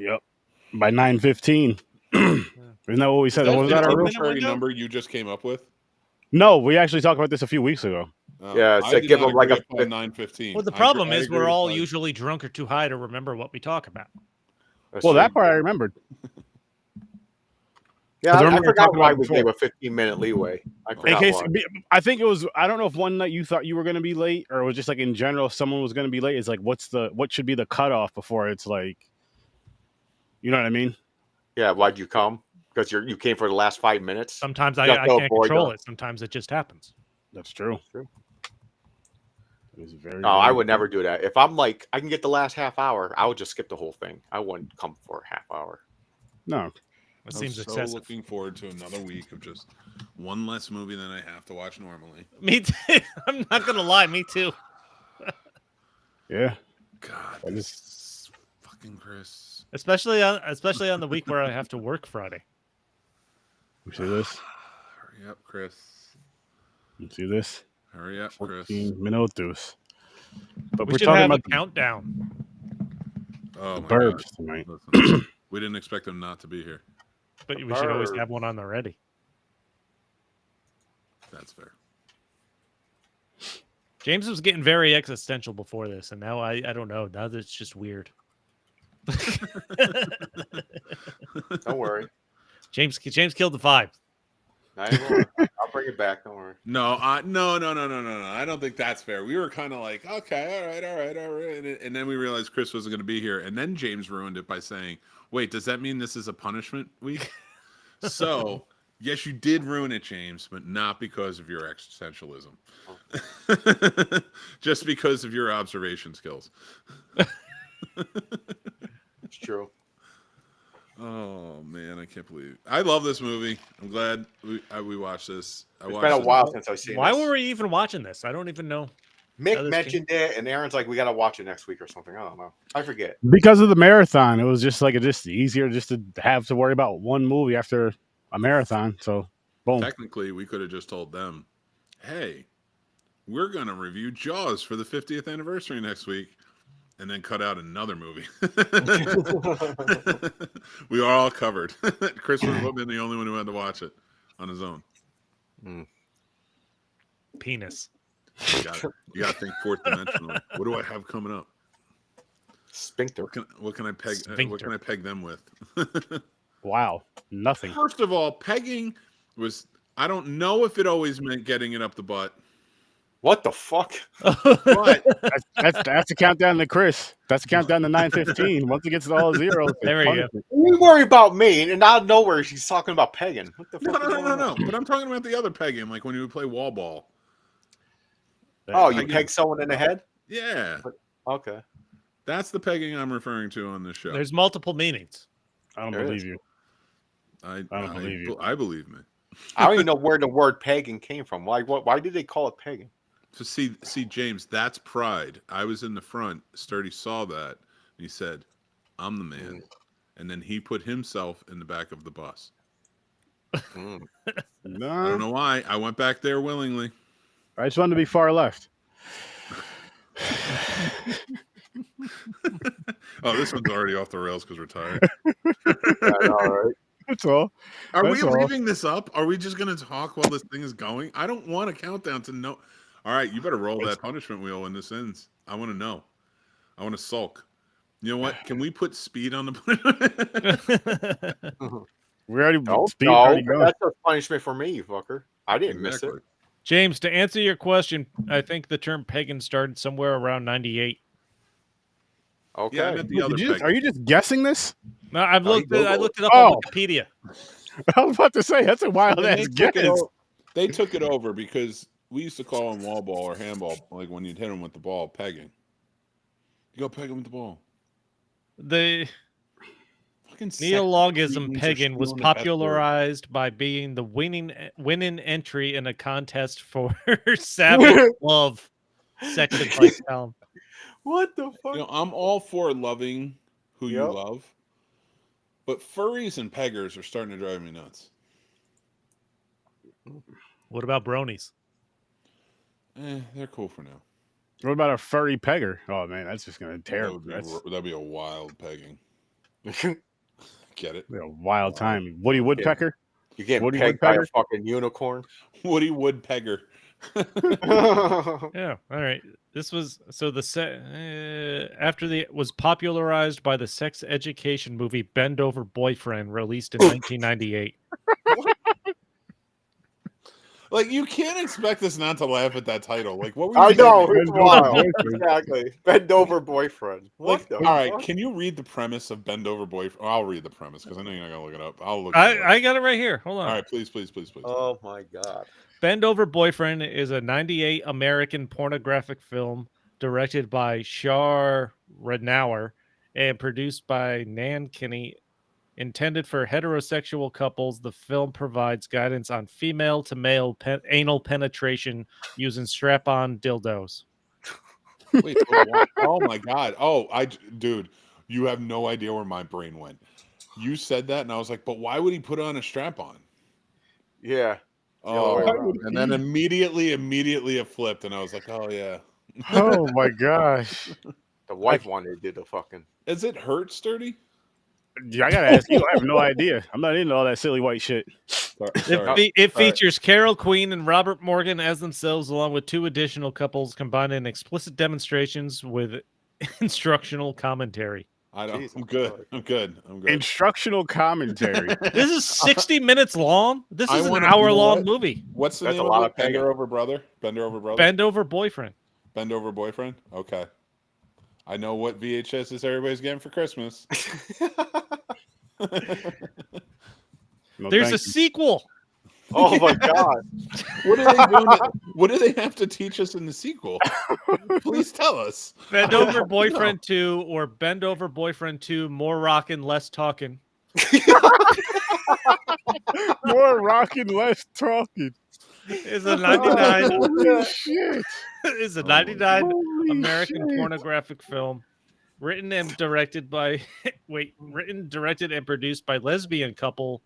Yep. By 9:15. Isn't that what we said? Is Was that that an our rule? arbitrary number you just came up with? No, we actually talked about this a few weeks ago. Yeah, I so did give not them like agree a upon 9:15. Well, the problem I is agree we're with all five. usually drunk or too high to remember what we talk about. Well, that part I remembered. Yeah, I I remember forgot talking why about we before. gave a 15-minute leeway. I In forgot case, why. I think it was. I don't know if one night you thought you were going to be late, or it was just like in general, if someone was going to be late. It's like, what should be the cutoff before it's like, you know what I mean? Yeah, why'd you come? Because you came for the last 5 minutes. Sometimes Just I to can't avoid control the- it. Sometimes it just happens. That's true. That's true. It was very. No, I would never do that. If I'm like, I can get the last half hour, I would just skip the whole thing. I wouldn't come for a half hour. No, It I'm seems so excessive. looking forward to another week of just one less movie than I have to watch normally. Me too. I'm not gonna lie. Me too. yeah. God, I this fucking Chris. Especially on the week where I have to work Friday. You see this? Hurry up, Chris. You see this? Hurry up, Chris. 14 minutos. But We we're should talking have a about countdown. Oh the my Burbs God. tonight. Listen, we didn't expect them not to be here. But we should always have one on the ready. That's fair. James was getting very existential before this, and now I don't know. Now it's just weird. Don't worry. James killed the vibe. Not anymore. I'll bring it back. Don't worry. No. I don't think that's fair. We were kind of like, okay, all right. And then we realized Chris wasn't going to be here. And then James ruined it by saying, wait, does that mean this is a punishment week? So, yes, you did ruin it, James, but not because of your existentialism. Just because of your observation skills. It's true. Oh, man, I can't believe it. I love this movie. I'm glad we watched this. It's been a while since I've seen Why this. were we even watching this? I don't even know. Mick mentioned it, and Aaron's like, we got to watch it next week or something. I don't know. I forget. Because of the marathon, it was just like just easier just to have to worry about one movie after a marathon. So, boom. Technically, we could have just told them, hey, we're going to review Jaws for the 50th anniversary next week, and then cut out another movie. We are all covered. Chris would have been the only one who had to watch it on his own. Penis. You got to think fourth dimensional. What do I have coming up? Sphincter. What can I peg? What can I peg them with? Wow, nothing. First of all, pegging was. I don't know if it always meant getting it up the butt. What the fuck? But That's the countdown to Chris. That's the countdown to 9:15. Once it gets to all zeros, There we go. You worry about me, and out of nowhere she's talking about pegging. What the fuck? No. But I'm talking about the other pegging, like when you would play wall ball. Oh, you peg someone in the head? Yeah. Okay. That's the pegging I'm referring to on this show. There's multiple meanings. I don't believe you. I don't believe you. I believe me. I don't even know where the word pegging came from. Why did they call it pegging? So see, James, that's pride. I was in the front. Sturdy saw that. And he said, I'm the man. And then he put himself in the back of the bus. No. I don't know why. I went back there willingly. I just wanted to be far left. Oh, this one's already off the rails because we're tired. All right. That's all. Are That's we all. leaving this up? Are we just going to talk while this thing is going? I don't want a countdown to know. All right, you better roll that punishment wheel when this ends. I want to know. I want to sulk. You know what? Can we put speed on the punishment? We already No, already gone. that's a punishment for me, you fucker. I didn't miss it. James, to answer your question, I think the term pagan started somewhere around 98. Okay. Yeah, I meant the other pegging. Are you just guessing this? No, I looked it up Oh. on Wikipedia. I was about to say that's a wild And ass guess. they took it over because we used to call them wall ball or handball, like when you'd hit them with the ball, pegging. You go peg them with the ball. The Fucking neologism means pagan you're was stealing the best word. popularized by being the winning entry in a contest for savage love, seconded by Calum. What the fuck? You know, I'm all for loving who you Yep. love, but furries and peggers are starting to drive me nuts. What about bronies? They're cool for now. What about a furry pegger? Oh man, that's just gonna tear. That'd be a wild pegging. Get it? Wild time. Woody Woodpecker. You getting Woody pegged by a Woodpecker? fucking unicorn? Woody Woodpecker. Yeah. All right. This was so the after the was popularized by the sex education movie Bend Over Boyfriend, released in 1998. Like, you can't expect us not to laugh at that title. Like, what were you I know, thinking? it's wild. Exactly. Bend over boyfriend. What Like, the all right, fuck? can you read the premise of Bend Over Boyfriend? I'll read the premise because I know you're not gonna look it up. I'll look it up. I got it right here. Hold on. All right, please. Oh my god. Bend Over Boyfriend is a 98 American pornographic film directed by Shar Renauer and produced by Nan Kinney. Intended for heterosexual couples, the film provides guidance on female-to-male anal penetration using strap-on dildos. Wait, oh my god. Oh, dude, you have no idea where my brain went. You said that, and I was like, but why would he put on a strap on? Yeah. Oh, Oh, and then immediately it flipped, and I was like, oh yeah. Oh my gosh. The wife wanted to do the fucking. Is it hurt, Sturdy? Yeah, I gotta ask you. I have no idea. I'm not into all that silly white shit. It features Carol Queen and Robert Morgan as themselves, along with two additional couples, combined in explicit demonstrations with instructional commentary. I don't. Jesus I'm good. Christ. I'm good. Instructional commentary. This is 60 minutes long. This I is an wanna- hour-long what? movie. What's the That's name a lot of it? of pegging. Bender Over Brother? Bender Over Brother? Bend Over Boyfriend. Bend Over Boyfriend? Okay. I know what VHSs everybody's getting for Christmas. No, There's thank a sequel. Oh my god. What are they doing? What do they have to teach us in the sequel? Please tell us. Bend Over Boyfriend 2 or Bend Over Boyfriend 2, More Rockin', Less Talking. More rocking, less talking. Is a 99 Holy shit. is a 99 Holy American shit. pornographic film written, directed, and produced by lesbian couple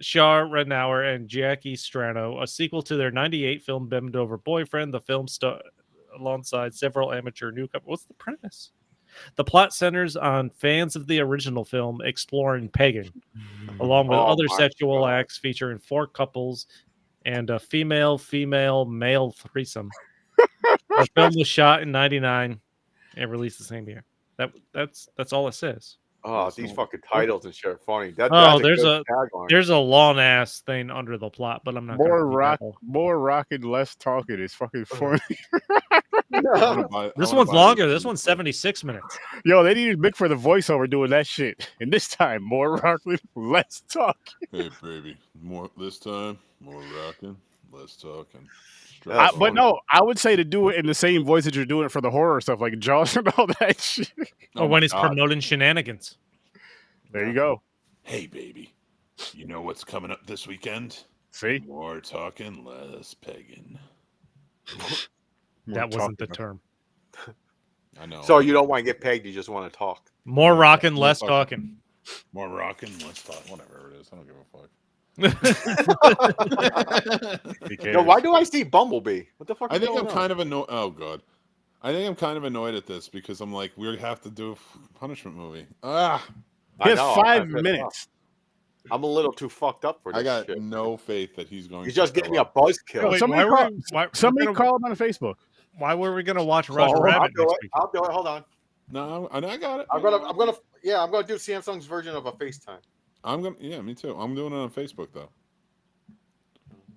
Shar Renauer and Jackie Strano, a sequel to their 98 film Bend Over Boyfriend. The film alongside several amateur newcomers. What's the premise? The plot centers on fans of the original film exploring pegging, along with other sexual acts, featuring 4 couples and a female-male threesome. The film was shot in 99 and released the same year. That's all it says. Oh, these fucking titles and shit are funny. There's a long ass thing under the plot, but I'm not More gonna rock, more rocking, less talking. It's fucking funny. This one's longer. This one's 76 minutes. Yo, they needed Mick for the voiceover doing that shit. And this time, more rocking, less talking. Hey, baby. More this time. More rocking, less talking. But no, I would say to do it in the same voice that you're doing it for the horror stuff, like Jaws and all that shit. Or when it's promoting shenanigans. There you go. Hey, baby. You know what's coming up this weekend? See? More talking, less pegging. That wasn't the term. I know. So you don't want to get pegged, you just want to talk. More rocking, less talking. More rocking, less talk. Whatever it is. I don't give a fuck. Yo, why do I see Bumblebee? What the fuck? I think I'm kind of annoyed. Oh god, I think I'm kind of annoyed at this because I'm like, we have to do a punishment movie. He has 5 minutes. I'm a little too fucked up for this. I got shit. no faith that he's going. He's to just show getting me a up. buzzkill. Wait, Somebody call him on Facebook. Why were we gonna watch Roger Rabbit next week? I'll do it. Hold on. No, I got it. I'm gonna do Samsung's version of a FaceTime. Yeah, me too. I'm doing it on Facebook though.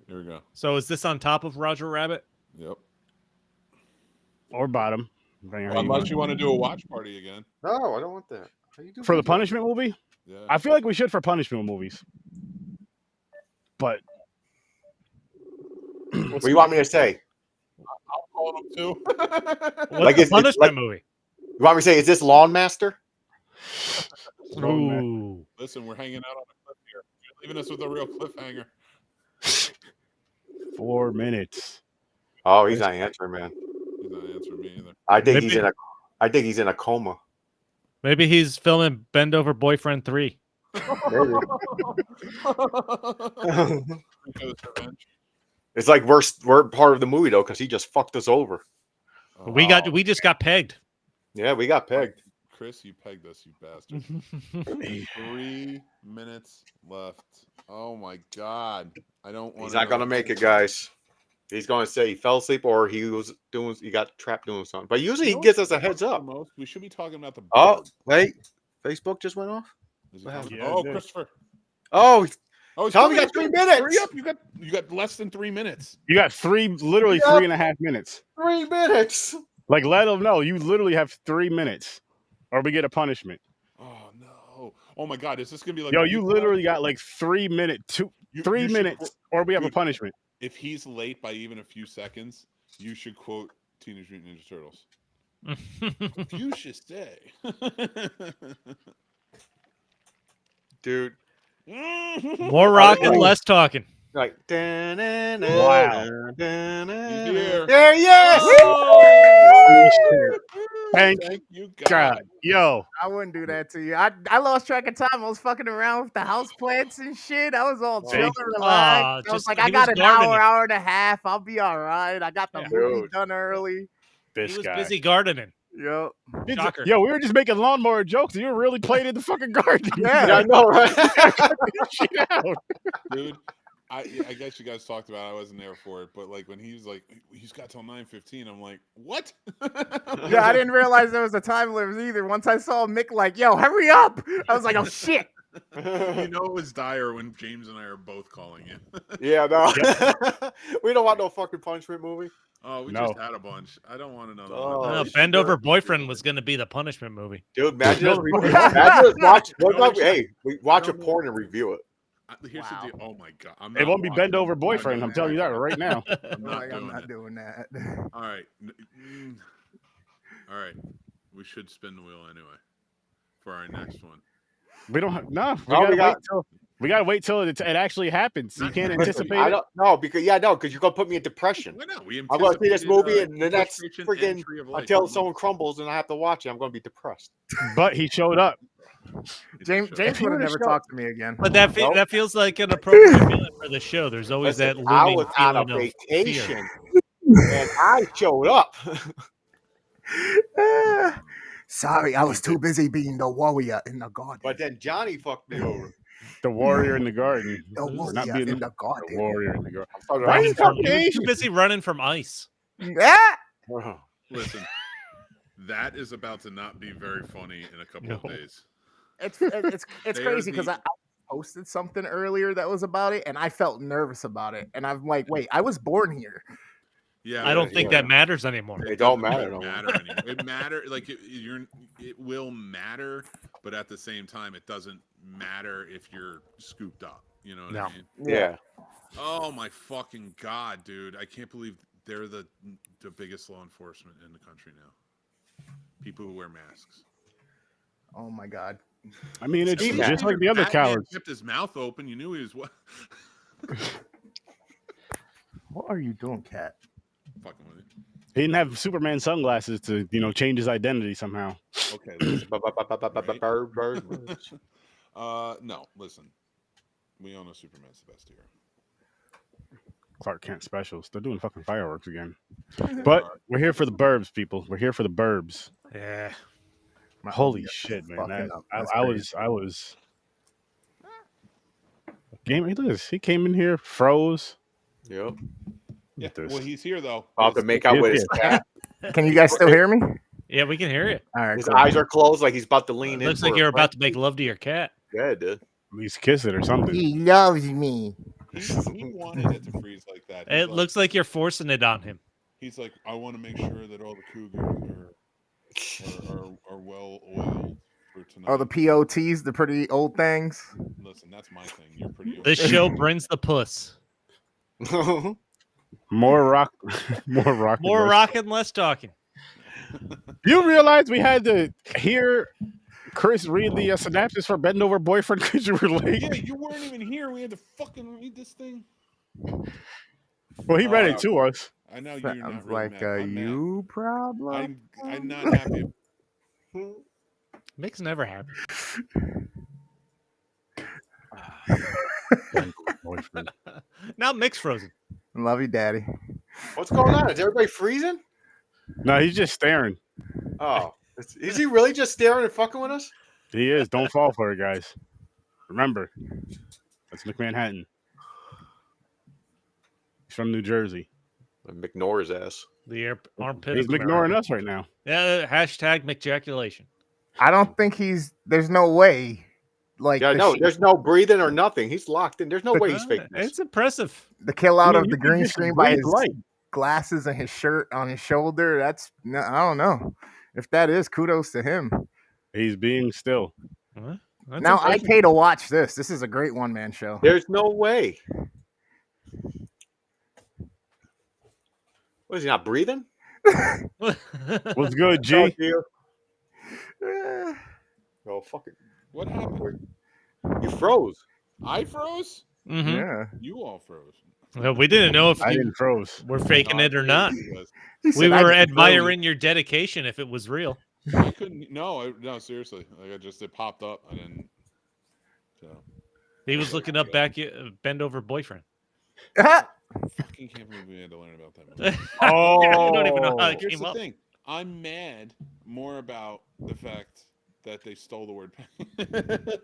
Here we go. So is this on top of Roger Rabbit? Yep. Or bottom. Unless you want to do a watch party again. No, I don't want that. For the punishment movie? Yeah. I feel like we should for punishment movies. But what do you want me to say? I'll call them too. What's Like, the it's punishment like- movie? You want me to say, is this Lawn Master? Ooh. Listen, we're hanging out on a cliff here. You're leaving us with a real cliffhanger. 4 minutes. Oh, he's not answering, man. He's not answering me either. I think Maybe- he's in a coma. Maybe he's filming Bend Over Boyfriend 3. Maybe. It's like we're part of the movie though, because he just fucked us over. We just got pegged. Yeah, we got pegged. Chris, you pegged us, you bastard. 3 minutes left. Oh my god. I don't want. He's not gonna make it, guys. He's gonna say he fell asleep or he got trapped doing something. But usually he gives us a heads up. We should be talking about the. Oh, Burbs. wait. Facebook just went off. Christopher. Oh, Oh, tell me you got 3 minutes. Hurry up! You got less than 3 minutes. You got literally 3.5 minutes. 3 minutes. Like, let them know you literally have 3 minutes, or we get a punishment. Oh no! Oh my god! Is this gonna be like? Yo, you literally got like 3 minutes, 3 minutes, or we have a punishment. If he's late by even a few seconds, you should quote Teenage Mutant Ninja Turtles. You should say, Dude. More rocking, less talking. Like, Wow. There he is. Thank you, God. Yo, I wouldn't do that to you. I lost track of time. I was fucking around with the house plants and shit. I was all chill and relaxed. I was like, I got an hour and a half. I'll be all right. I got the movie done early. He was busy gardening. Yep. Shocker. Yo, we were just making lawnmower jokes, and you were really playing in the fucking garden. Yeah, I know, right? Shit out. Dude. I guess you guys talked about it. I wasn't there for it, but like when he was like, he's got till 9:15. I'm like, what? Yeah, I didn't realize there was a time limit either. Once I saw Mick like, yo, hurry up. I was like, oh shit. You know it was dire when James and I are both calling it. Yeah, no. We don't want no fucking punishment movie. Oh, we just had a bunch. I don't want another one. No, Bend Over Boyfriend was going to be the punishment movie. Dude, imagine us we watch a porn and review it. Here's the deal. Oh my god. It won't be Bend Over Boyfriend. I'm telling you that right now. I'm not doing that. All right. All right. We should spin the wheel anyway for our next one. We don't have we gotta wait till it actually happens. You can't anticipate. I don't know because you're gonna put me in depression. Why not? I'm gonna see this movie and the next freaking until someone crumbles and I have to watch it. I'm gonna be depressed. But he showed up. James would have never talked to me again. But that feels like an appropriate feeling for the show. There's always that looming I was on a feeling vacation and I showed up. Sorry, I was too busy being the warrior in the garden. But then Johnny fucked me over. The warrior in the garden. The warrior in the garden. The warrior in the garden. He was too busy running from ice. Yeah. Listen, that is about to not be very funny in a couple of days. It's crazy because I posted something earlier that was about it, and I felt nervous about it. And I'm like, wait, I was born here. Yeah, I don't think that matters anymore. It don't matter. It matters. Like it will matter, but at the same time, it doesn't matter if you're scooped up. You know what I mean? Yeah. Oh my fucking god, dude! I can't believe they're the biggest law enforcement in the country now. People who wear masks. Oh my god. I mean, it's just like the other cowards. Kept his mouth open. You knew he was what? What are you doing, Cat? Fucking with it. He didn't have Superman sunglasses to, change his identity somehow. Okay. No, listen. We all know Superman's the best hero. Clark Kent specials. They're doing fucking fireworks again. But we're here for the Burbs, people. We're here for the Burbs. Yeah. Holy shit, man! I was. Game. Look at this. He came in here, froze. Yep. Yeah. Well, he's here though. About to make out with his cat. Can you guys still hear me? Yeah, we can hear you. All right. His eyes are closed, like he's about to lean in. Looks like you're about to make love to your cat. Yeah, it did. At least kiss it or something. He loves me. He wanted it to freeze like that. It looks like you're forcing it on him. He's like, I want to make sure that all the cougars are well oiled for tonight. Oh, the POTs, the pretty old things. Listen, that's my thing. You're pretty old. This show brings the puss. More rock. More rocking, less talking. You realize we had to hear Chris read the synopsis for Bend Over Boyfriend because you were late? Yeah, you weren't even here. We had to fucking read this thing. Well, he read it to us. I know you're not Sounds really like mad. a I'm you mad. problem. I'm not happy. Mick's never happy. Now Mick's frozen. Love you, Daddy. What's going on? Is everybody freezing? No, he's just staring. Oh. Is he really just staring and fucking with us? He is. Don't fall for it, guys. Remember, that's McManhattan. He's from New Jersey. McNor his ass. The armpit. He's ignoring us right now. Yeah. Hashtag McJaculation. I don't think there's no way. Like, there's no breathing or nothing. He's locked in. There's no way he's faking this. It's impressive. The kill out of the green screen by his light. Glasses and his shirt on his shoulder. I don't know. If that is, kudos to him. He's being still. Now impressive. I pay to watch this. This is a great one-man show. There's no way. What is he not breathing? What's good, G? Oh, fuck it. What happened? You froze. I froze? Mm-hmm. Yeah. You all froze. Well, we didn't know if I didn't froze. We're faking it or not. We were admiring your dedication if it was real. I couldn't. No, seriously. Like it popped up. I didn't. So. He was looking up back at Bend Over Boyfriend. Fucking can't believe we had to learn about that. Oh, I don't even know how it Here's came the up. thing. I'm mad more about the fact that they stole the word pegging.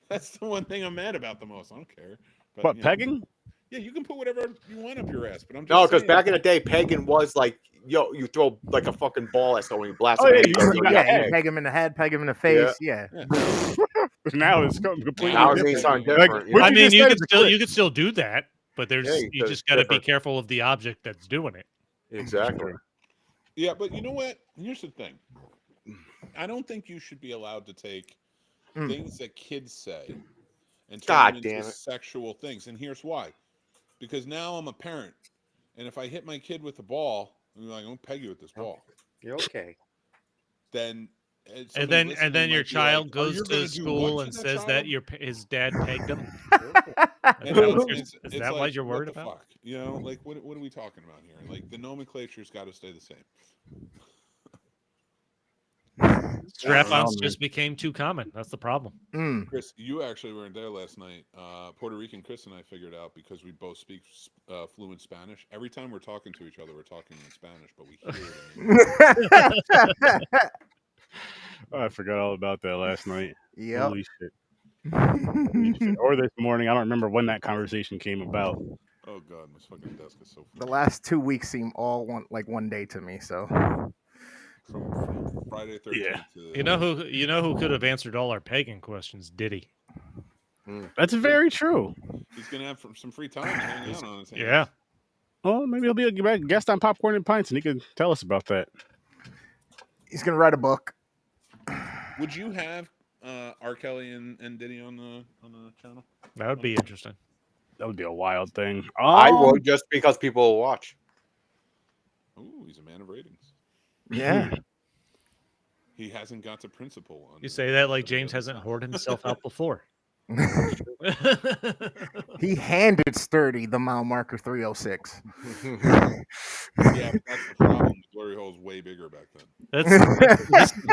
That's the one thing I'm mad about the most. I don't care. But, what, pegging? Yeah, you can put whatever you want up your ass, but I'm just no, because saying. back in the day, pegging was like, you throw like a fucking ball at someone, you blast Oh, him. yeah, you peg him in the head, peg him in the face. Yeah. Now it's completely now different. it's something different. Like, I mean, you just could still do that, but you just got to be careful of the object that's doing it. Exactly. Yeah, but you know what? Here's the thing. I don't think you should be allowed to take things that kids say and turn them into sexual things. And here's why. Because now I'm a parent, and if I hit my kid with the ball, I'm like, I'm gonna peg you with this ball. You're okay. Then and then your child goes to school and says that his dad pegged him. Is that what you're worried about? Fuck? You know, like what are we talking about here? Like the nomenclature's got to stay the same. Strap-ons just became too common. That's the problem. Chris, you actually weren't there last night. Puerto Rican Chris and I figured out because we both speak fluent Spanish. Every time we're talking to each other, we're talking in Spanish, but we hear it. Oh, I forgot all about that last night. Yeah. Holy shit. Holy shit. Or this morning. I don't remember when that conversation came about. Oh god, my fucking desk is so full. The last 2 weeks seem all one day to me. So. From Friday 13th Yeah. to You know who could have answered all our pagan questions? Diddy. That's very true. He's gonna have some free time hanging out on his hands. Yeah. Oh, maybe he'll be a guest on Popcorn and Pints, and he could tell us about that. He's gonna write a book. Would you have R. Kelly and Diddy on the channel? That would be interesting. That would be a wild thing. I would, just because people will watch. Ooh, he's a man of ratings. Yeah. He hasn't got to principle on. You say that like James hasn't whored himself out before. He handed Sturdy the mile marker 306. Yeah, but that's the problem. The glory hole is way bigger back then.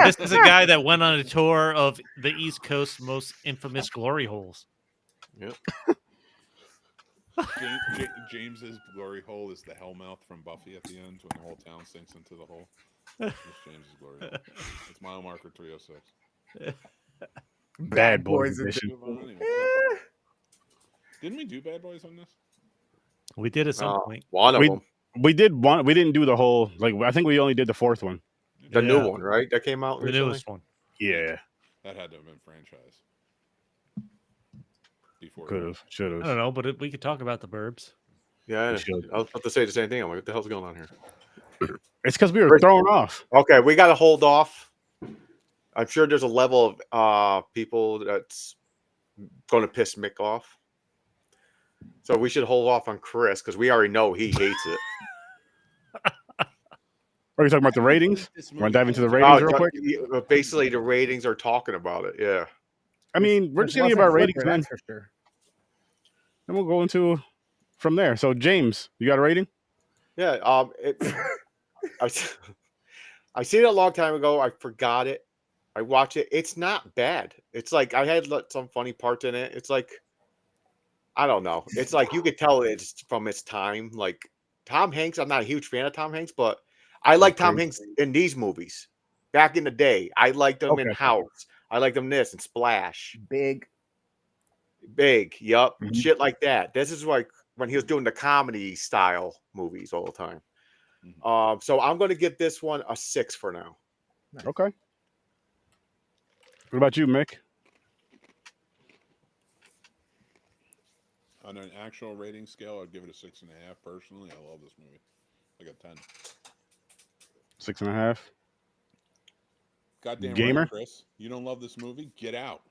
This is a guy that went on a tour of the East Coast's most infamous glory holes. Yep. James's glory hole is the hellmouth from Buffy at the end when the whole town sinks into the hole. That's James's glory hole. It's mile marker 306. Bad Boys edition. Didn't we do Bad Boys on this? We did at some point. One of them. We did one. We didn't do the whole. Like I think we only did the fourth one. The new one, right? That came out. The recently? newest one. Yeah. That had to have been franchise. Before. Could have. Should have. I don't know, but we could talk about the Burbs. Yeah, I was about to say the same thing. I'm like, what the hell's going on here? It's because we were thrown off. Okay, we got to hold off. I'm sure there's a level of people that's going to piss Mick off. So we should hold off on Chris because we already know he hates it. Are you talking about the ratings? Want to dive into the ratings real quick? Basically, the ratings are talking about it. Yeah. I mean, we're just going to give our ratings, man. For sure. And we'll go into from there. So, James, you got a rating? Yeah. I seen it a long time ago. I forgot it. I watched it. It's not bad. It's like I had some funny parts in it. It's like I don't know. It's like you could tell it's from its time. Like Tom Hanks, I'm not a huge fan of Tom Hanks, but I like Tom Hanks in these movies. back in the day. I liked them in Okay. House. I liked them this and Splash. Big. Yup. Mhm. Shit like that. This is like when he was doing the comedy style movies all the time. So I'm going to give this one a 6 for now. Okay. What about you, Mick? On an actual rating scale, I'd give it a 6.5. Personally, I love this movie. Like a 10. 6.5. Goddamn Gamer? right, Chris. You don't love this movie? Get out.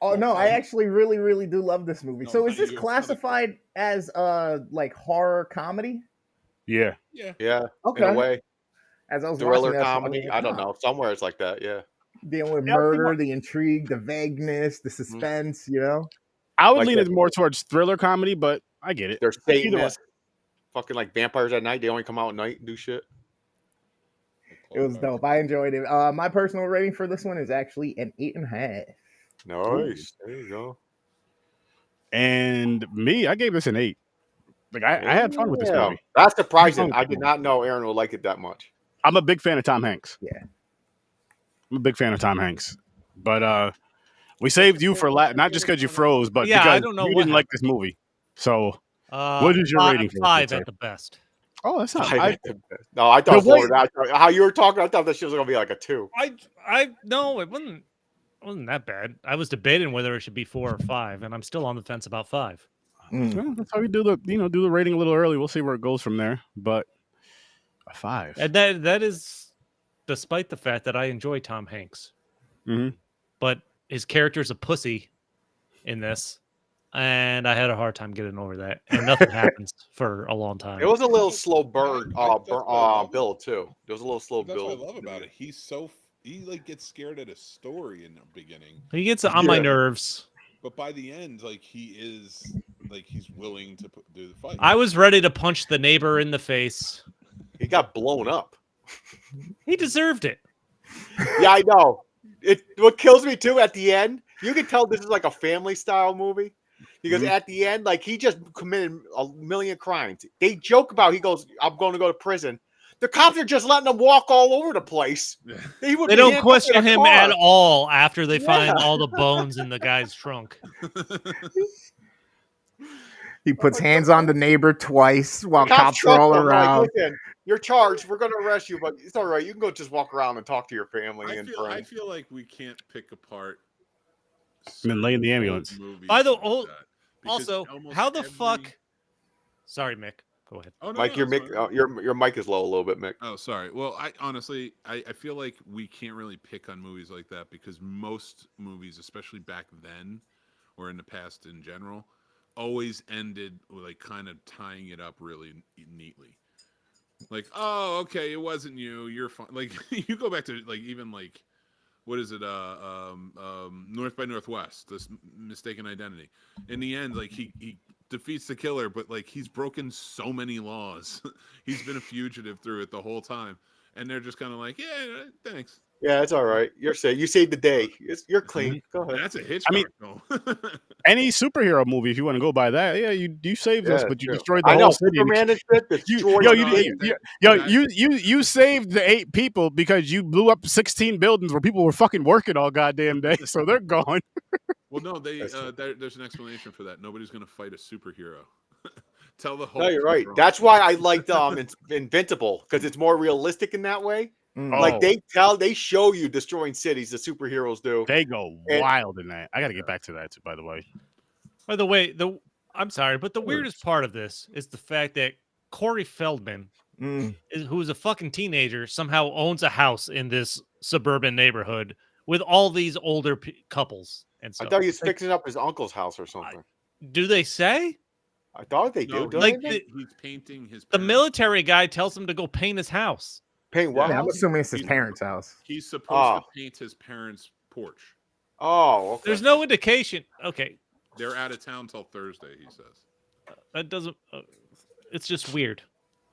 Oh no, I actually really, really do love this movie. No, so is not this you. classified as like horror comedy? Yeah. Yeah. Yeah. Okay. In a way. As I was Thriller watching this, comedy. I don't know. Somewhere it's like that. Yeah. Dealing with Yeah, I think murder, the intrigue, the vagueness, the suspense, you know? I would Like lean the- it more towards thriller comedy, but I get it. They're Either way. Satanists. Fucking like vampires at night. They only come out at night and do shit. It was dope. I enjoyed it. My personal rating for this one is actually an 8.5. Nice. There you go. And me, I gave this an 8. Like I had fun with this Yeah. movie. That's surprising. I had fun I with did the not know Aaron would like it that much. I'm a big fan of Tom Hanks. Yeah. I'm a big fan of Tom Hanks. But we saved you for not just because you froze, but Yeah, I because don't know you what didn't like this movie. So what is your Five- rating for this, 5 sir? at the best. Oh, that's not. No, I thought The way- how you were talking, I thought that shit was gonna be like a 2. I no, it wasn't that bad. I was debating whether it should be 4 or 5, and I'm still on the fence about 5. Well, that's how we do the rating a little early. We'll see where it goes from there. But a 5. And that is despite the fact that I enjoy Tom Hanks. Mhm. But his character's a pussy in this, and I had a hard time getting over that. And nothing happens for a long time. It was a little slow burn, build too. There was a little slow That's build. what I love about it. He like gets scared at a story in the beginning, He gets on my nerves. but by the end, like he's willing to do the fight. I was ready to punch the neighbor in the face. He got blown up. He deserved it. Yeah, I know. What kills me too at the end, you can tell this is like a family style movie. Because at the end, like he just committed a million crimes. They joke about he goes, I'm going to go to prison. The cops are just letting him walk all over the place. They don't question him at all after they find all the bones in the guy's trunk. He puts hands on the neighbor twice while cops are all around. Like, listen, you're charged. We're going to arrest you, but it's all right. You can go just walk around and talk to your family and friends. I feel like we can't pick apart And then lay in the ambulance. By the also, how the fuck? Sorry, Mick. Go ahead. Oh, no, Mike, your mic is low a little bit, Mick. Oh, sorry. Well, I honestly feel like we can't really pick on movies like that because most movies, especially back then or in the past in general, always ended with like kind of tying it up really neatly. Like, oh, okay, it wasn't you. You're fine. Like you go back to like even like what is it? North by Northwest, this mistaken identity. In the end, like he defeats the killer, but like he's broken so many laws. He's been a fugitive through it the whole time, and they're just kind of like, yeah, thanks. Yeah, it's all right. You're safe. You saved the day. You're clean. Go ahead. That's a Hitchcock. Any superhero movie, if you want to go by that, yeah, you saved us, but you true. destroyed the I whole know, city. Superman and shit destroyed You saved the 8 people because you blew up 16 buildings where people were fucking working all goddamn day, so they're gone. Well, no, there's an explanation for that. Nobody's gonna fight a superhero. Tell the whole. No, you're right. That's why I liked Invincible because it's more realistic in that way. Like they show you destroying cities. The superheroes do. They go wild in that. I got to get back to that too. By the way, I'm sorry, but the weirdest part of this is the fact that Corey Feldman, who is a fucking teenager, somehow owns a house in this suburban neighborhood with all these older couples. And so I thought he was fixing up his uncle's house or something. Do they say? I thought they do. Like he's painting his. The military guy tells him to go paint his house. Paint what? Yeah, I'm assuming it's his parents' house. He's supposed to paint his parents' porch. Oh, okay. There's no indication. Okay, they're out of town till Thursday. He says that doesn't. It's just weird.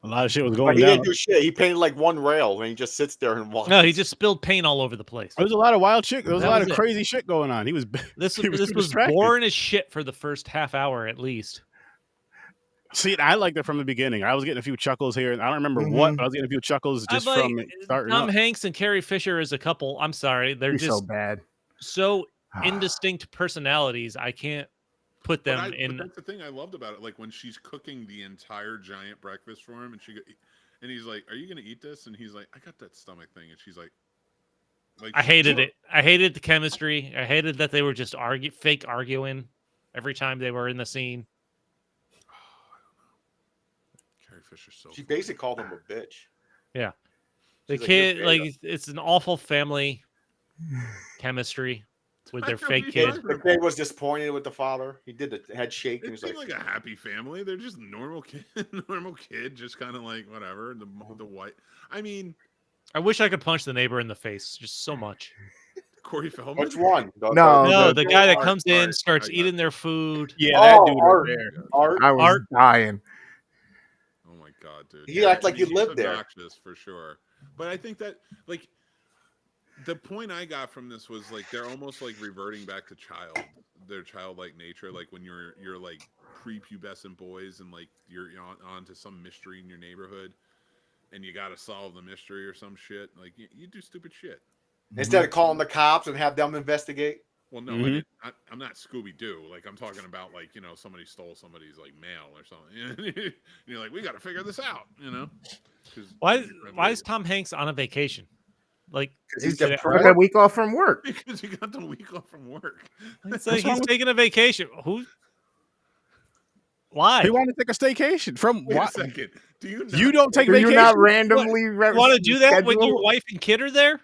A lot of shit was going He down. didn't do shit. He painted like one rail and he just sits there and watches. No, he just spilled paint all over the place. There was a lot of wild shit. There was a lot of crazy shit going on. He was. This he was distracted. boring as shit for the first half hour at least. See, I liked it from the beginning. I was getting a few chuckles here, and I don't remember what, but I was getting a few chuckles just from it starting Tom up. Hanks and Carrie Fisher as a couple. I'm sorry, they're He's just so bad, so indistinct personalities. I can't put them in. But that's the thing I loved about it. Like when she's cooking the entire giant breakfast for him, and he's like, "Are you gonna eat this?" And he's like, "I got that stomach thing," and she's like I hated it. I hated the chemistry. I hated that they were just fake arguing every time they were in the scene. Carrie Fisher's so. She basically called him a bitch. Yeah, the She's kid it's an awful family chemistry with their fake kid. The kid was disappointed with the father. He did the head shake. It seemed like a happy family. They're just normal kid, just kind of like whatever. The white. I mean, I wish I could punch the neighbor in the face just so much. Corey Feldman. Which one? No, the guy that comes in, starts eating their food. Yeah, that dude Art. there. Art. I was dying. Oh my god, dude! He acted like he lived there. Obnoxious for sure. But I think that like the point I got from this was like they're almost like reverting back to their childlike nature. Like when you're like prepubescent boys and like you're on to some mystery in your neighborhood, and you got to solve the mystery or some shit. Like you do stupid shit instead of calling the cops and have them investigate. Well, no, I'm not Scooby Doo. Like I'm talking about like somebody stole somebody's like mail or something. And you're like, we got to figure this out. Why is Tom Hanks on a vacation? Like he's took a week off from work. Because he got the week off from work. It's like he's taking a vacation. Who? Why? He wanted to take a staycation from Wait what? a second. Do you? You don't take Do vacation? you not randomly want to do that when your wife and kid are there?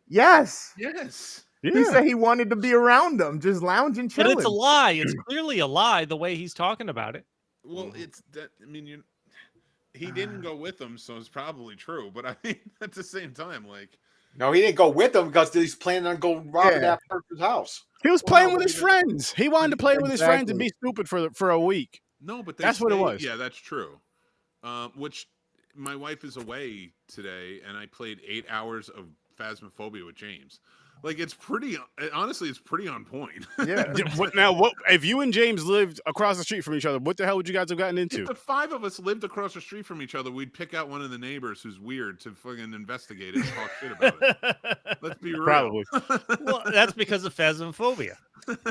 Yes. Yes. Yeah. He said he wanted to be around them, just lounging, chilling. But it's a lie. It's clearly a lie the way he's talking about it. Well, it's that. I mean, he didn't go with them, so it's probably true. But I mean, at the same time, like, no, he didn't go with them because he's planning on going robbing that person's house. He was playing with his friends. He wanted to play with his friends and be stupid for a week. No, but that's what it was. Yeah, that's true. Which my wife is away today, and I played 8 hours of Phasmophobia with James. Like it's pretty. Honestly, it's pretty on point. Yeah. What if you and James lived across the street from each other? What the hell would you guys have gotten into? If the 5 of us lived across the street from each other, we'd pick out one of the neighbors who's weird to fucking investigate it and talk shit about it. Let's be real. Probably. Well, that's because of Phasmophobia.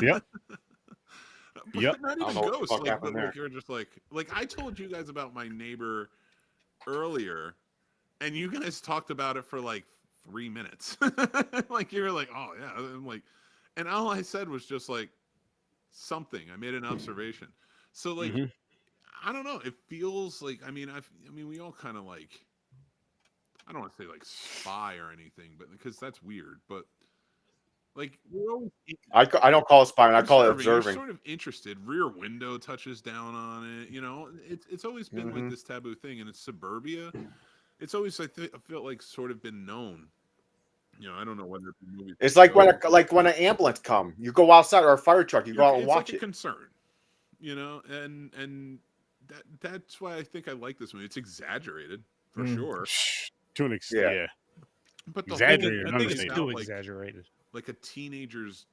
Yep. But not even ghosts. Like you're just like I told you guys about my neighbor earlier, and you guys talked about it for like 3 minutes. Like you were like, oh yeah, I'm like, and all I said was just like something. I made an observation. So like, I don't know. It feels like I mean we all kind of like, I don't want to say like spy or anything, but because that's weird. But like we're always, I don't call it spying. I call it observing. You're sort of interested. Rear Window touches down on it. It's always been with this taboo thing, and it's suburbia. It's always I feel like sort of been known. I don't know whether movies. It's like when an ambulance come, you go outside or a fire truck, you go out and watch it. It's like a concern, and that's why I think I like this movie. It's exaggerated for sure. To an extent, yeah. But the exaggerated. I think it's too exaggerated. Like a teenager's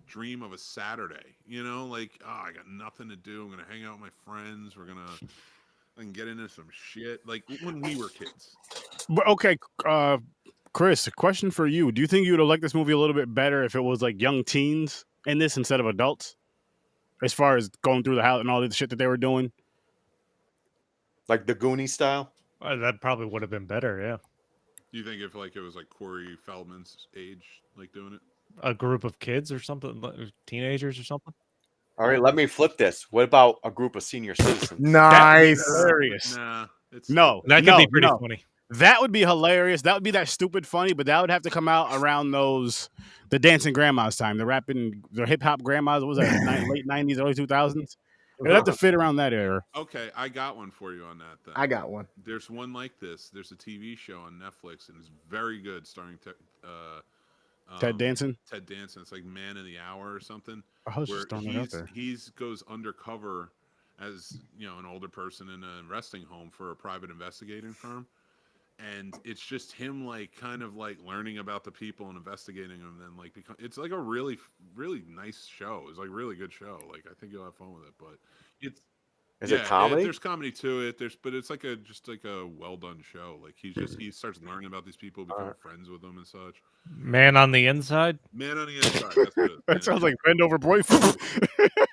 dream of a Saturday, like I got nothing to do. I'm gonna hang out with my friends. I can get into some shit like when we were kids. But okay, Chris, a question for you. Do you think you would have liked this movie a little bit better if it was like young teens in this instead of adults? As far as going through the house and all the shit that they were doing? Like the Goonies style? That probably would have been better, yeah. Do you think if like it was like Corey Feldman's age, like doing it? A group of kids or something, teenagers or something? All right, let me flip this. What about a group of senior citizens? Nice. Hilarious. Nah, that could be pretty funny. That would be hilarious. That would be that stupid funny, but that would have to come out around the dancing grandmas time, the hip hop grandmas. What was that? Late 90s, early 2000s. It would have to fit around that era. Okay, I got one for you on that. Then I got one. There's one like this. There's a TV show on Netflix, and it's very good, starring Ted Danson. Ted Danson. It's like Man of the Hour or something. I was just throwing it out there. He goes undercover as an older person in a resting home for a private investigating firm. And it's just him, like, kind of like learning about the people and investigating them. And then, like, it's like a really, really nice show. It's like a really good show. Like, I think you'll have fun with it. But Is it comedy? There's comedy to it. But it's like just like a well done show. Like he starts learning about these people, becoming friends with them and such. Man on the inside. Man on the inside. That's what it is. That sounds like bend over boyfriend.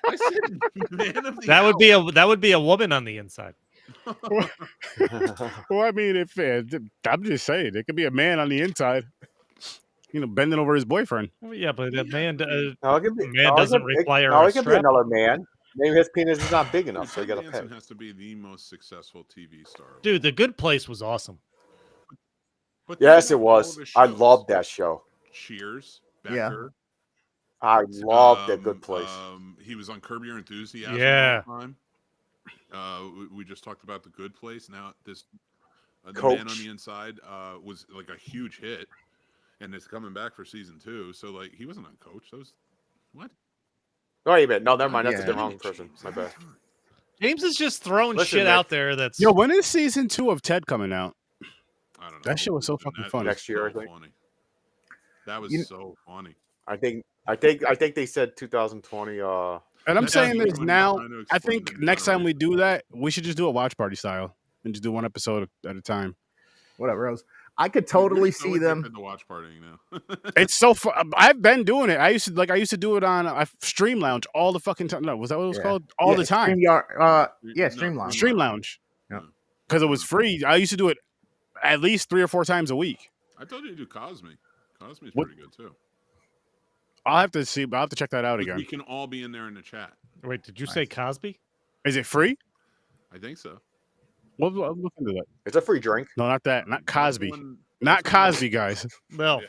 I said man of the That would be a woman on the inside. Well, I mean, I'm just saying, it could be a man on the inside, bending over his boyfriend. Yeah, but that man, man doesn't require. No, it could be another man. Maybe his penis is not big enough, so you got to pay. Has to be the most successful TV star. Dude, The Good Place was awesome. But yes, it was. I loved that show. Cheers. Becker. I loved The Good Place. He was on Curb Your Enthusiasm. Yeah. All the time. We just talked about The Good Place. Now this, The Man on the Inside was like a huge hit, and it's coming back for season 2. So like he wasn't on Coach. That was what? Oh, wait a minute. No, never mind. That's the wrong person. My bad. James is just throwing shit out there. That's when is season 2 of Ted coming out? I don't know. That shit was so fucking funny. Next year, I think. Funny. That was so funny. I think they said 2020. And I'm saying this now. I think next time we do that, we should just do a watch party style and just do one episode at a time. Whatever else. I could totally see them. The watch party now. It's so fun. I've been doing it. I used to do it on Stream Lounge all the fucking time. No, was that what it was called? All the time. Stream Lounge. Stream Lounge. Yeah. Because it was free. I used to do it at least 3 or 4 times a week. I told you to do Cosme. Cosme's pretty good too. I'll have to see. I'll have to check that out again. We can all be in there in the chat. Wait, did you say Cosby? Is it free? I think so. Well, I'll look into that. It's a free drink. No, not that. Not Cosby. Not Cosby, guys. No.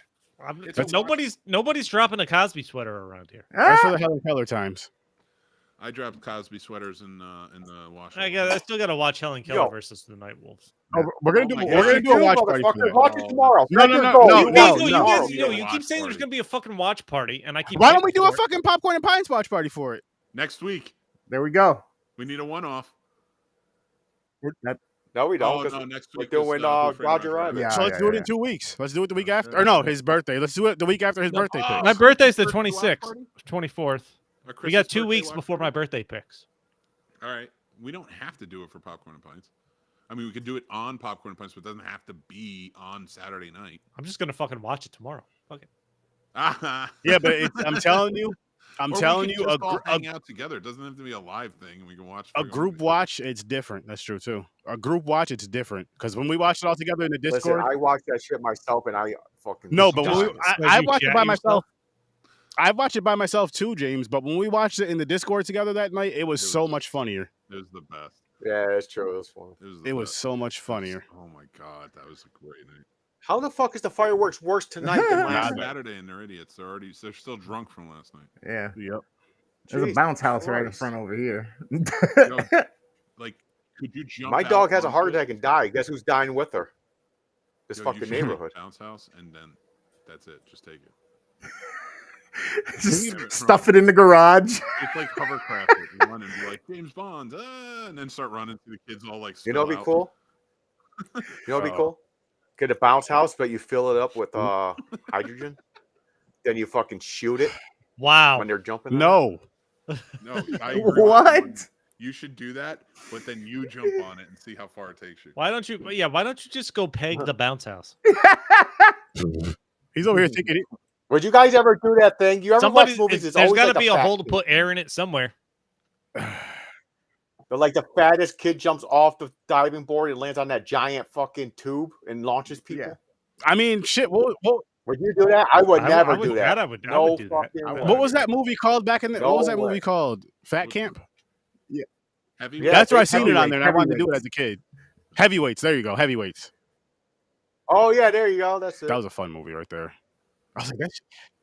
Nobody's dropping a Cosby sweater around here. That's for the Helen Keller times. I dropped Cosby sweaters in the wash. I still got to watch Helen Keller versus the Night Wolves. Oh, we're gonna do a watch party. Watch it tomorrow. No. You keep saying there's gonna be a fucking watch party, and I keep. Why don't we do a fucking Popcorn and Pints watch party for it next week? There we go. We need a one-off. No, we don't. No, next we're week doing Roger Rabbit. Yeah, so let's do it in 2 weeks. Let's do it the week after. Or no, his birthday. Let's do it the week after his birthday picks. My birthday's the 26th, 24th. We got 2 weeks before my birthday picks. All right. We don't have to do it for Popcorn and Pints. I mean, we could do it on Popcorn and Pints, but it doesn't have to be on Saturday night. I'm just gonna fucking watch it tomorrow. Fuck it. Yeah, but I'm telling you, hang out together. It doesn't have to be a live thing, and we can watch a group watch. It's different. That's true too. A group watch, it's different because when we watch it all together in the Discord, listen, I watch that shit myself, and I fucking but I watch it by myself. I watched it by myself too, James. But when we watched it in the Discord together that night, it was so much funnier. It was the best. Yeah, it's true. It was fun. It was so much funnier. Oh my god, that was a great night. How the fuck is the fireworks worse tonight than last night? Saturday, and they're idiots. They're still drunk from last night. Yeah. Yep. There's a bounce house right in front over here. Like, could you jump? My dog has a heart attack and died. Guess who's dying with her? This fucking neighborhood. Bounce house, and then that's it. Just take it. Just stuff it in the garage. It's like hovercraft. You run and be like James Bond, and then start running to the kids all like. You know, what'd be cool. You know, what'd be cool. Get a bounce house, but you fill it up with hydrogen. Then you fucking shoot it. Wow. When they're jumping. No. What? You should do that, but then you jump on it and see how far it takes you. Why don't you? Yeah. Why don't you just go peg the bounce house? He's over here thinking. Would you guys ever do that thing? You ever watch movies? There's got to be a hole to put air in it somewhere. But like the fattest kid jumps off the diving board and lands on that giant fucking tube and launches people. Yeah. I mean, shit. Would you do that? I would never do that. I would do that. What was that movie called back in the? What was that movie called? Fat Camp. Yeah. That's where I seen it on there. And I wanted to do it as a kid. Heavyweights. There you go. Heavyweights. Oh yeah, there you go. That's it. That was a fun movie right there. I was like,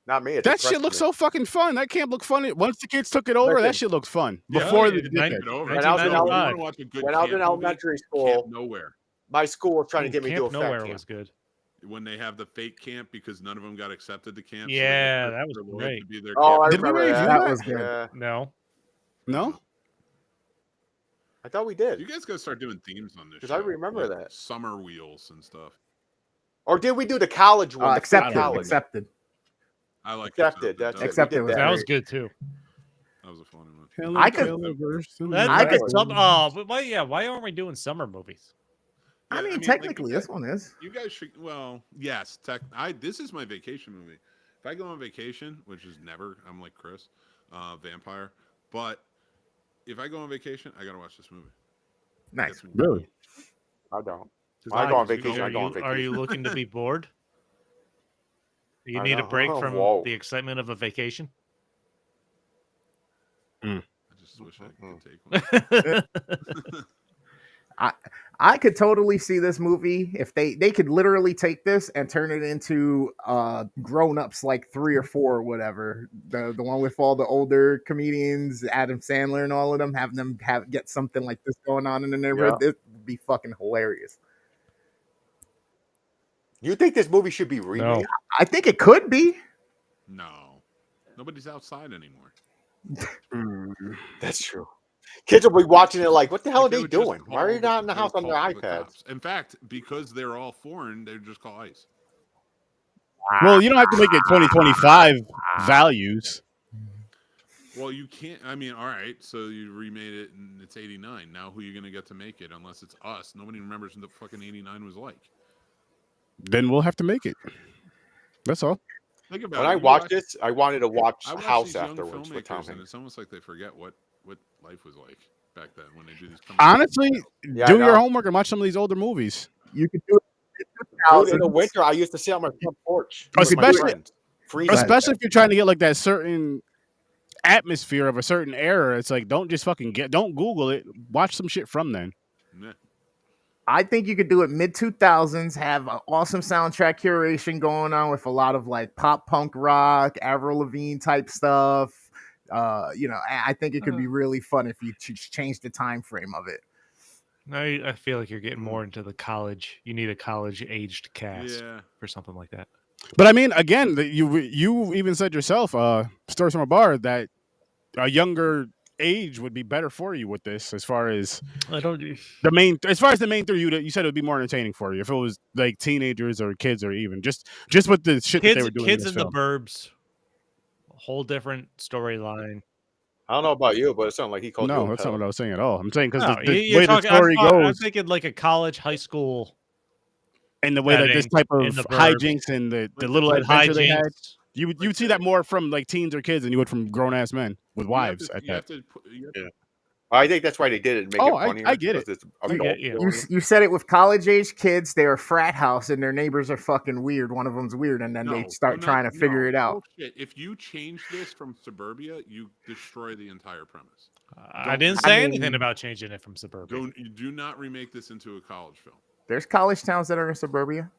not me. That shit looks so fucking fun. That camp looked fun. Once the kids took it over, that shit looked fun. Before the when I was in elementary school, nowhere. My school was trying to get me to do a fat nowhere camp. Was good. When they have the fake camp because none of them got accepted to camp. Yeah, that was great. I did we remember that was good. Yeah. No. I thought we did. You guys gotta start doing themes on this. Because I remember that summer wheels and stuff. Or did we do the college one? Accepted. I like accepted. That's accepted. it. That was good too. That was a funny one. I could. But why aren't we doing summer movies? I mean, technically, this one is. You guys should. Well, yes. This is my vacation movie. If I go on vacation, which is never, I'm like Chris, vampire. But if I go on vacation, I gotta watch this movie. Nice. Really? I don't. I go on vacation. I go on vacation. Are you looking to be bored? Do you need a break from the excitement of a vacation? I just wish I could take one. I could totally see this movie if they could literally take this and turn it into Grown-Ups like 3 or 4 or whatever. The one with all the older comedians, Adam Sandler and all of them, have them get something like this going on in the neighborhood. This would be fucking hilarious. You think this movie should be remade? No. I think it could be. No. Nobody's outside anymore. That's true. Kids will be watching it like, what the hell are they doing? Why are they not in the house on their iPads? In fact, because they're all foreign, they just call ICE. Well, you don't have to make it 2025 values. Well, you can't. I mean, all right. So you remade it and it's 89. Now who are you going to get to make it unless it's us? Nobody remembers what the fucking 89 was like. Then we'll have to make it. That's all. Think about when I watched this, I wanted to watch House afterwards with Tom Hanks. It's almost like they forget what life was like back then when they do these. Honestly, do your homework and watch some of these older movies. You could do it. Dude, in the winter, I used to sit on my front porch. Especially if you're trying to get like that certain atmosphere of a certain era. It's like, don't just fucking don't Google it. Watch some shit from then. Yeah. I think you could do it mid-2000s, have an awesome soundtrack curation going on with a lot of like pop punk rock, Avril Lavigne type stuff. I think it could be really fun if you change the time frame of it. No, I feel like you're getting more into the college. You need a college-aged cast for something like that. But I mean, again, you even said yourself, Stories from a Bar, that a younger age would be better for you with this, as far as the main three. You said it would be more entertaining for you if it was like teenagers or kids or even just with the shit that they were doing. Kids in the Burbs, a whole different storyline. I don't know about you, but it sounded like he called. No, that's not what I was saying at all. I'm saying because the way the story goes, I'm thinking like a college, high school, and the way that this type of hijinks and the little adventure they had. You would see that more from like teens or kids than you would from grown ass men with wives. I think that's why they did it. To make it funnier. I get it. You said it with college age kids. They're a frat house and their neighbors are fucking weird. One of them's weird, and then they start trying to figure it out. If you change this from suburbia, you destroy the entire premise. I didn't say anything about changing it from suburbia. Do not remake this into a college film. There's college towns that are in suburbia.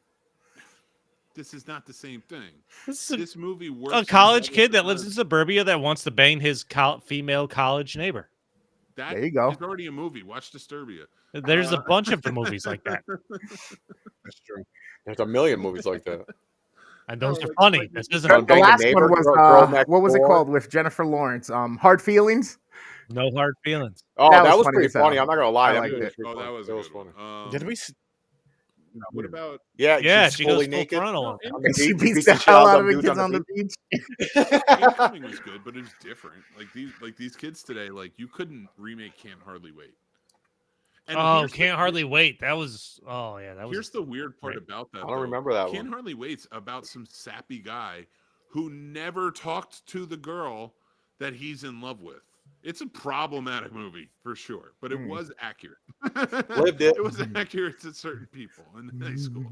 This is not the same thing. This movie works. A college kid that lives in suburbia that wants to bang his female college neighbor. There you go. It's already a movie. Watch Disturbia. There's a bunch of the movies like that. That's true. There's a million movies like that. And those are funny. This isn't. The last one was what was it called with Jennifer Lawrence? Hard Feelings. No Hard Feelings. Oh, that was pretty funny. I'm not gonna lie. That was funny. Did we? No, what about? Yeah, she's she fully goes naked. She beats the hell out of the kids on the beach. Homecoming was good, but it was different. Like these kids today, like you couldn't remake Can't Hardly Wait. And Can't Hardly Wait. That was that was. Here's the weird part about that. I don't remember that one. Can't Hardly Wait's about some sappy guy who never talked to the girl that he's in love with. It's a problematic movie for sure, but it was accurate. Lived it. It was accurate to certain people in high school,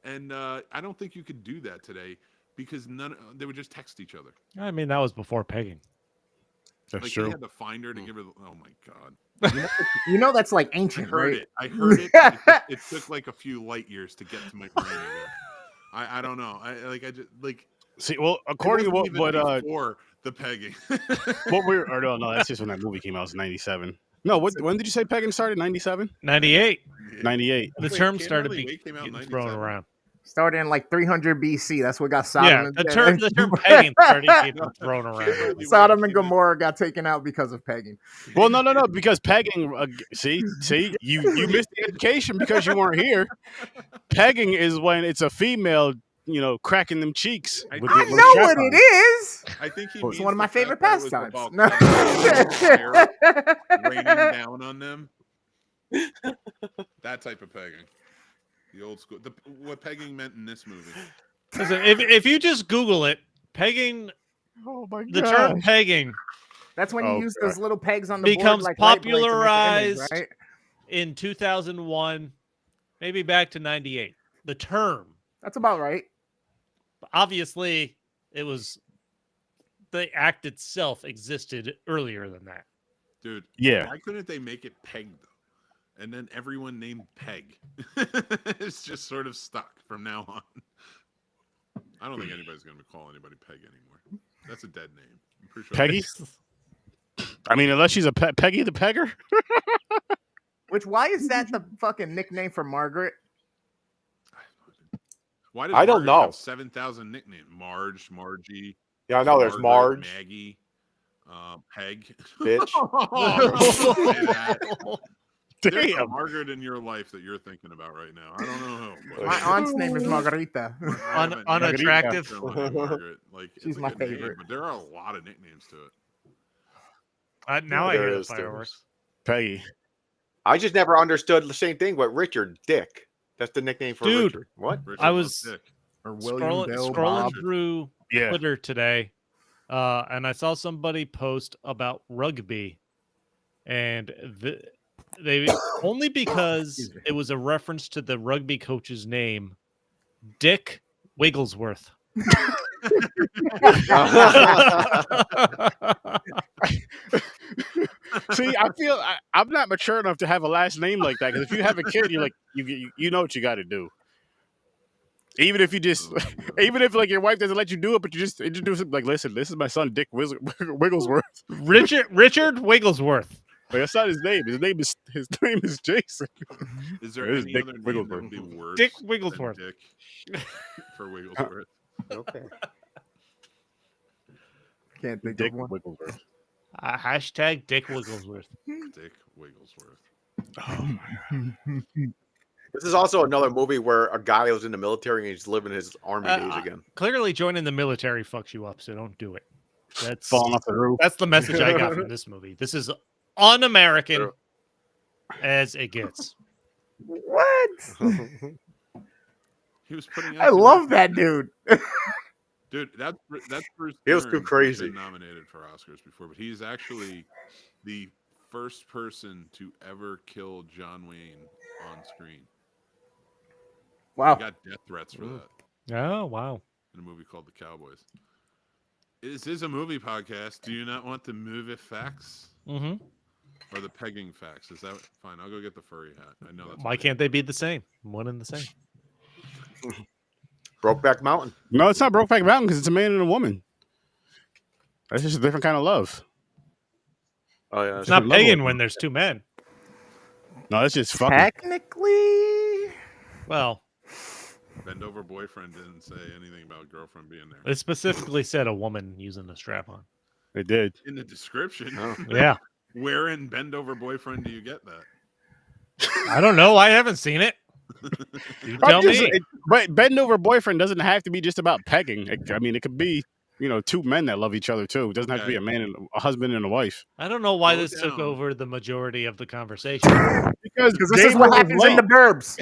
and I don't think you could do that today because they would just text each other. I mean, that was before pegging. That's true. They had to find her to give her. Oh my god! You know that's like ancient. I heard it. It took like a few light years to get to my brain. I don't know. See, well, according to what before the pegging. No, that's just when that movie came out. It was 97. No, when did you say pegging started? 97? 98. 98. The term started getting thrown around. Started in like 300 BC. That's what got Sodom. Yeah, the term pegging started getting thrown around. Sodom and Gomorrah got taken out because of pegging. Well, no, because pegging. See, you missed the education because you weren't here. Pegging is when it's a female cracking them cheeks. I know what it is. I think it's one of my favorite pastimes. Raining down on them. That type of pegging. The old school. What pegging meant in this movie. Listen, if you just Google it, pegging. Oh my god. The term pegging. That's when you use those little pegs on the becomes board, popularized image, right? in 2001, maybe back to 98. The term. That's about right. Obviously, the act itself existed earlier than that. Dude, yeah. Why couldn't they make it Peg though? And then everyone named Peg. It's just sort of stuck from now on. I don't think anybody's going to call anybody Peg anymore. That's a dead name. I'm pretty sure. Peggy? I mean, unless she's a Peggy the Pegger. Why is that the fucking nickname for Margaret? Why does I don't know. Have 7,000 nicknames? Margie. Yeah, I know. There's Marge, Maggie, Peg, bitch. There's a Margaret in your life that you're thinking about right now. I don't know who. My aunt's name is Margarita. Unattractive. Margaret. She's my favorite. Name, but there are a lot of nicknames to it. Now I hear the fireworks. Peggy. I just never understood the same thing. But Richard Dick. That's the nickname for Richard. What? Richard I was Dick. Or William scrolling through Twitter today, and I saw somebody post about rugby, and they only because it was a reference to the rugby coach's name, Dick Wigglesworth. See, I feel I'm not mature enough to have a last name like that. Because if you have a kid, you're like, you know what you got to do. Even if you just, even if like your wife doesn't let you do it, but you just introduce it like, listen, this is my son, Dick Wigglesworth. Richard Wigglesworth. Like, that's not his name. His name is Jason. Is there any Dick other name Wigglesworth. that would be worse Dick Wigglesworth. than Dick for Wigglesworth? Okay. Can't think Dick of one. Wigglesworth. Hashtag Dick Wigglesworth. Dick Wigglesworth. This is also another movie where a guy was in the military and he's living his army days again. Clearly, joining the military fucks you up, so don't do it. That's falling off the roof. That's the message I got from this movie. This is un-American as it gets. What? He was putting. I love that dude. Dude, that's Bruce. He was too crazy. Been nominated for Oscars before, but he's actually the first person to ever kill John Wayne on screen. Wow. He got death threats for that. Oh, wow. In a movie called The Cowboys. This is a movie podcast. Do you not want the movie facts? Mm-hmm. Or the pegging facts? Is that fine? I'll go get the furry hat. I know that's why can't they be the same? One and the same. Brokeback Mountain. No, it's not Brokeback Mountain because it's a man and a woman. That's just a different kind of love. Oh yeah, it's not pegging when there's two men. No, it's just fucking. Technically, well, Bend Over Boyfriend didn't say anything about girlfriend being there. It specifically said a woman using a strap-on. It did in the description. Oh. Yeah. Where in Bend Over Boyfriend do you get that? I don't know. I haven't seen it. You tell me. But Bend Over Boyfriend doesn't have to be just about pegging. I mean, it could be, two men that love each other too. It doesn't have to be a man and a husband and a wife. I don't know why this took over the majority of the conversation. Because this is what happens in the Burbs.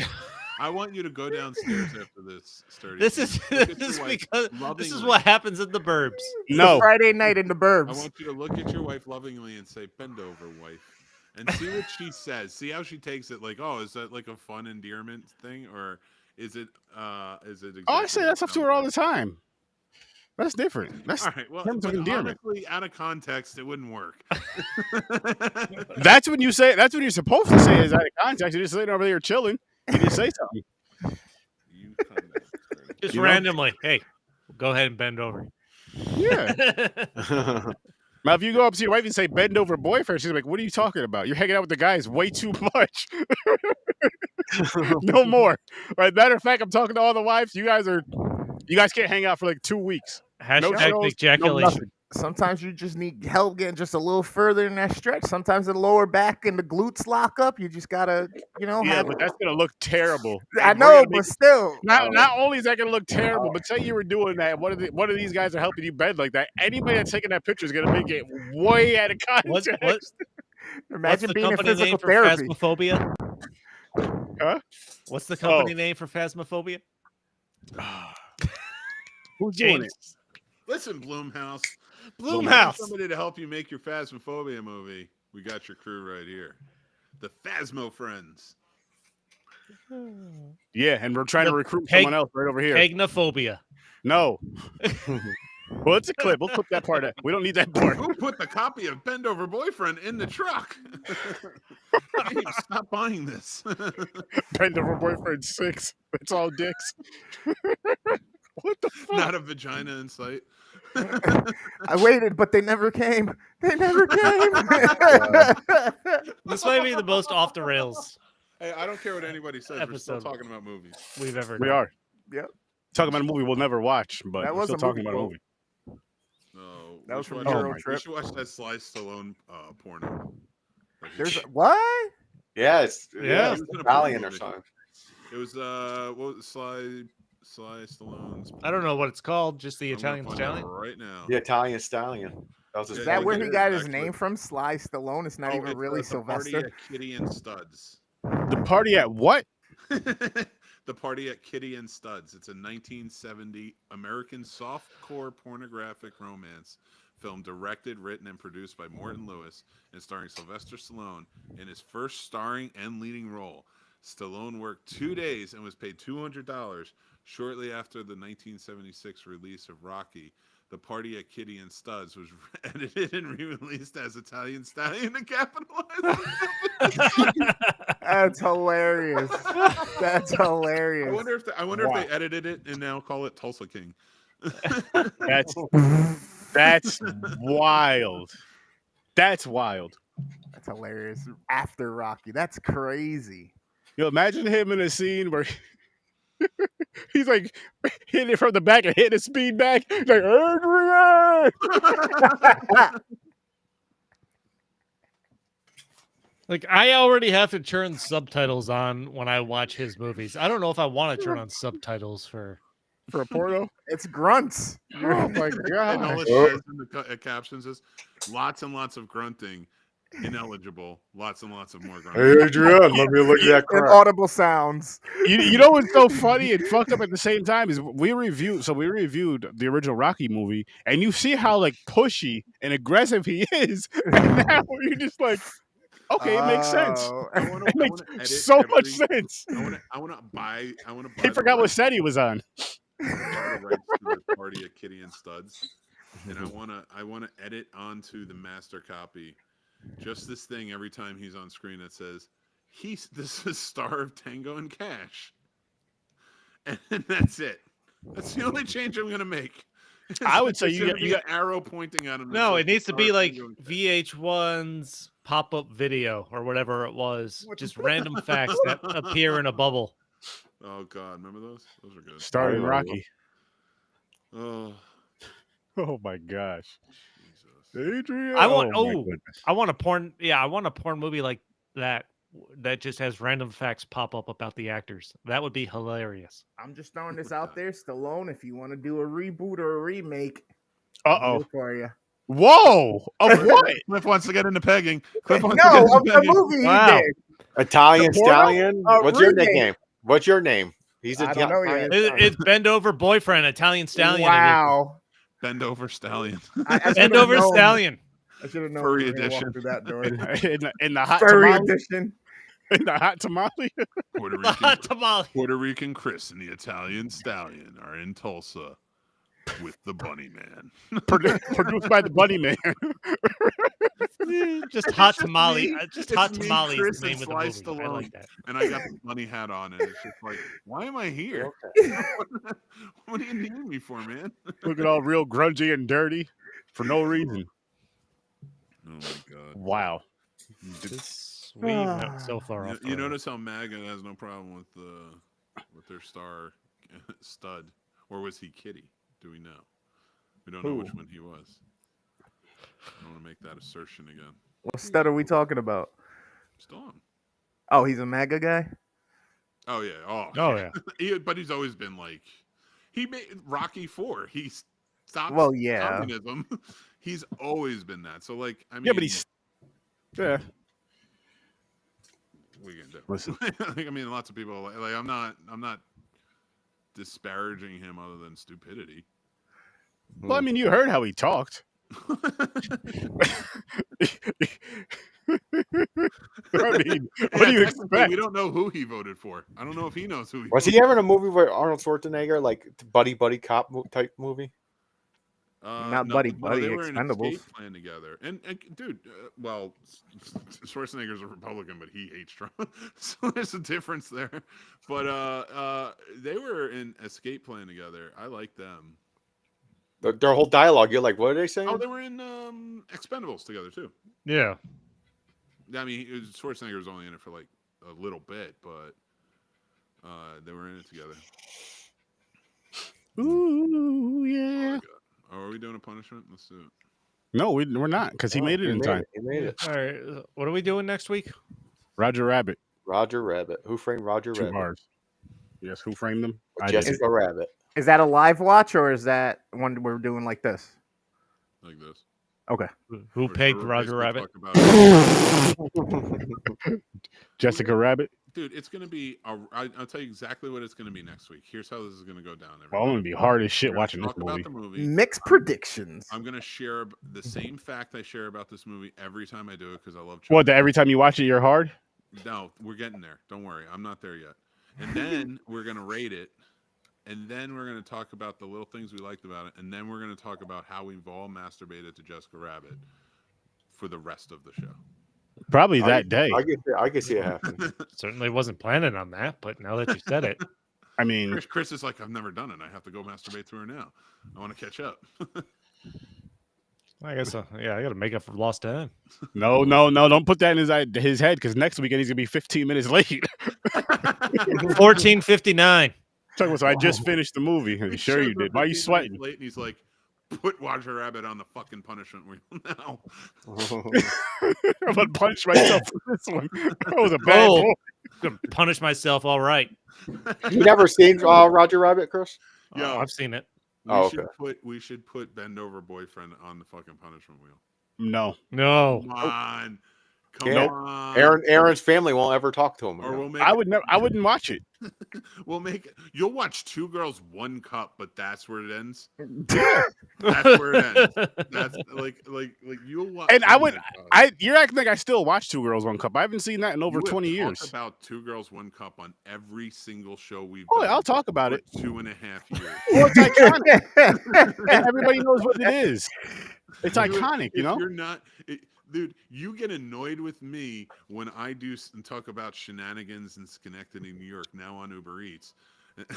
I want you to go downstairs after this, Sturdy. This is because this is what happens in the Burbs. No, Friday night in the Burbs. I want you to look at your wife lovingly and say, "Bend over, wife," and see what she says. See how she takes it. Like, oh, is that like a fun endearment thing, or is it? Exactly I say that stuff to her all the time. That's different. That's all right. Well, honestly, out of context, it wouldn't work. That's when you say. That's when you're supposed to say. Is out of context. You're just sitting over there chilling. You just say something. Just randomly. Hey, go ahead and bend over. Yeah. Now, if you go up to your wife and say "bend over, boyfriend," she's like, "What are you talking about? You're hanging out with the guys way too much." No more. Right. Matter of fact, I'm talking to all the wives. You guys can't hang out for like 2 weeks. Hashtag ejaculation. Sometimes you just need help getting just a little further in that stretch. Sometimes the lower back and the glutes lock up. You just gotta, Yeah, but that's gonna look terrible. I know, but still, not only is that gonna look terrible, but say you were doing that. One of these guys are helping you bend like that. Anybody that's taking that picture is gonna make it way out of context. Imagine being in company physical name for therapy. Phasmophobia? Huh? What's the company name for Phasmophobia? Who's doing it? Listen, Blumhouse. Somebody to help you make your Phasmophobia movie. We got your crew right here. The Phasmo Friends. Yeah, and we're trying to recruit someone else right over here. Pagnophobia. No. Well, it's a clip. We'll clip that part out. We don't need that part. Who put the copy of Bend Over Boyfriend in the truck? Hey, stop buying this. Bend Over Boyfriend 6. It's all dicks. What the fuck? Not a vagina in sight. I waited, but they never came. They never came. This might be the most off the rails. Hey, I don't care what anybody says. We're still talking about movies. We've ever We done. are. Yep. Talking about a movie we'll never watch, but That we're was still a talking movie about a quote. movie. No, That was from watch- Euro We Trip. should watch that Sly Stallone porno. There's what? Yeah, it's Yeah. it's It was in a Italian porno or movie. something. It was what was Sly Stallone's? I don't know what it's called. Just the I'm gonna Italian find stallion. out right now. The Italian stallion. That was his Is Is that full where name. he got his Actually- name from? Sly Stallone. It's not even it's, really the Party Sylvester. at Kitty and Studs. The party at what? The Party at Kitty and Studs. It's a 1970 American softcore pornographic romance film directed, written, and produced by Morton Lewis and starring Sylvester Stallone in his first starring and leading role. Stallone worked 2 days and was paid $200 shortly after the 1976 release of Rocky. The Party at Kitty and Studs was edited and re-released as Italian Stallion and capitalized. That's hilarious. That's hilarious. I wonder if they edited it and now call it Tulsa King. That's wild. That's wild. That's hilarious. After Rocky. That's crazy. Yo, imagine him in a scene where he's like hitting it from the back and hitting a speed back. He's like, Adrian! Like, I already have to turn subtitles on when I watch his movies. I don't know if I want to turn on subtitles for a porno. It's grunts. Oh my And god! all it says in the captions is lots and lots of grunting, ineligible, lots and lots of more grunting. Hey, Adrian, let me look at that crap. Inaudible sounds. You know what's so funny and fucked up at the same time is we reviewed the original Rocky movie, and you see how like pushy and aggressive he is, and now you're just like, okay, it makes sense. Oh. It makes so much sense. I want to buy. He forgot what set he was on. the rights to the Party at Kitty and Studs, and I want to edit onto the master copy just this thing every time he's on screen that says this is star of Tango and Cash, and that's it. That's the only change I'm gonna make. I would say It's you gonna be got an arrow pointing at him. No, that it says needs to Star be of like Tango and Cash. VH1's pop-up video or whatever it was. Just random facts that appear in a bubble. Oh God, remember those? Those are good. starring Rocky. Oh, Oh my gosh, Jesus. Adrian! I want my goodness. I want a porn movie like that just has random facts pop up about the actors. That would be hilarious. I'm just throwing this out there, Stallone. If you want to do a reboot or a remake, Uh-oh. for you. Whoa! Of what? Cliff wants to get into pegging. Cliff No, wants to get into of the pegging. movie Wow. he did. Italian The porno? stallion. What's your remake. nickname? What's your name? He's I don't know yet. It's Bend Over Boyfriend, Italian Stallion. Wow. Bend over stallion. I Bend should've Over known. Stallion. I should have known. Furry we were gonna walk edition. through that door. in the hot Furry tamale? edition. In the hot tamale? Puerto The hot Rican, tamale. Puerto Rican Chris and the Italian Stallion are in Tulsa with the Bunny Man. Produced by the Bunny Man. Just hot just tamale. me. Just It's hot me, tamale is Chris, the name and of the movie. Sly I Stallone. like that. And I got the bunny hat on, and it's just like, why am I here? What do you need me for, man? Looking all real grungy and dirty for no reason. Oh my God. Wow. We went so far off. You notice how MAGA has no problem with their star Stud, or was he Kitty? Do we know? We don't know which one he was. I don't want to make that assertion again. What stud are we talking about? Storm. Oh, he's a MAGA guy? Oh, yeah. Oh, yeah. But he's always been like, he made Rocky 4. He stopped communism. He's always been that. So, like, I mean. Yeah, but he's. Yeah. We can do. Listen. Like, I mean, lots of people, like, I'm not disparaging him other than stupidity. Well, I mean, you heard how he talked. I mean, what do you expect? We don't know who he voted for. I don't know if he knows who he was. He ever in a movie with Arnold Schwarzenegger, like buddy cop type movie? Not buddy. They were in an Expendables. escape plan together. And dude, well, Schwarzenegger's a Republican, but he hates Trump, so there's a difference there. But they were in escape plan together. I like them. Their whole dialogue, you're like, what are they saying? Oh, they were in Expendables together too. Yeah. I mean, Schwarzenegger was only in it for like a little bit, but they were in it together. Ooh, yeah. Oh, are we doing a punishment? Let's do it. No, we're not, because he made it in time. He made it. All right. What are we doing next week? Roger Rabbit. Roger Rabbit. Who framed Roger 2 Rabbit? bars. Yes, who framed them? Jessica Rabbit. Is that a live watch or is that one we're doing like this? Like this. Okay. Who pegged Roger Rabbit? Jessica Rabbit. Dude, it's going to be, I'll tell you exactly what it's going to be next week. Here's how this is going to go down. Well, I'm going to be hard as shit watching this movie. About the movie. Mixed predictions. I'm going to share the same fact I share about this movie every time I do it because I love What, every time you watch it, you're hard? No, we're getting there. Don't worry. I'm not there yet. And then we're going to rate it. And then we're going to talk about the little things we liked about it. And then we're going to talk about how we've all masturbated to Jessica Rabbit for the rest of the show. Probably that day. I can see it happen. Certainly wasn't planning on that, but now that you said it. I mean, Chris is like, I've never done it. I have to go masturbate through her now. I want to catch up. I guess, I got to make up for lost time. No. Don't put that in his head because next weekend he's going to be 15 minutes late. 14:59. So I just finished the movie. Sure you did. Why are you sweating? Late and he's like, put Roger Rabbit on the fucking punishment wheel now. I'm going to punch myself for this one. That was a bad I'm going to punish myself all right. You never seen Roger Rabbit, Chris? Yeah, I've seen it. We should put Bend Over Boyfriend on the fucking punishment wheel. No. Come on. Come on. Aaron's family won't ever talk to him. Or we'll make I wouldn't watch it. You'll watch 2 Girls, 1 Cup, but that's where it ends. That's where it ends. That's like you'll watch. And you're acting like I still watch 2 Girls, 1 Cup. I haven't seen that in over 20 years. Talked about 2 Girls, 1 Cup on every single show we've done. I'll talk about it. 2.5 years. Well, it's iconic. And everybody knows what it is. It's iconic, you know. You're not. Dude, you get annoyed with me when I do and talk about shenanigans in Schenectady, New York, now on Uber Eats. And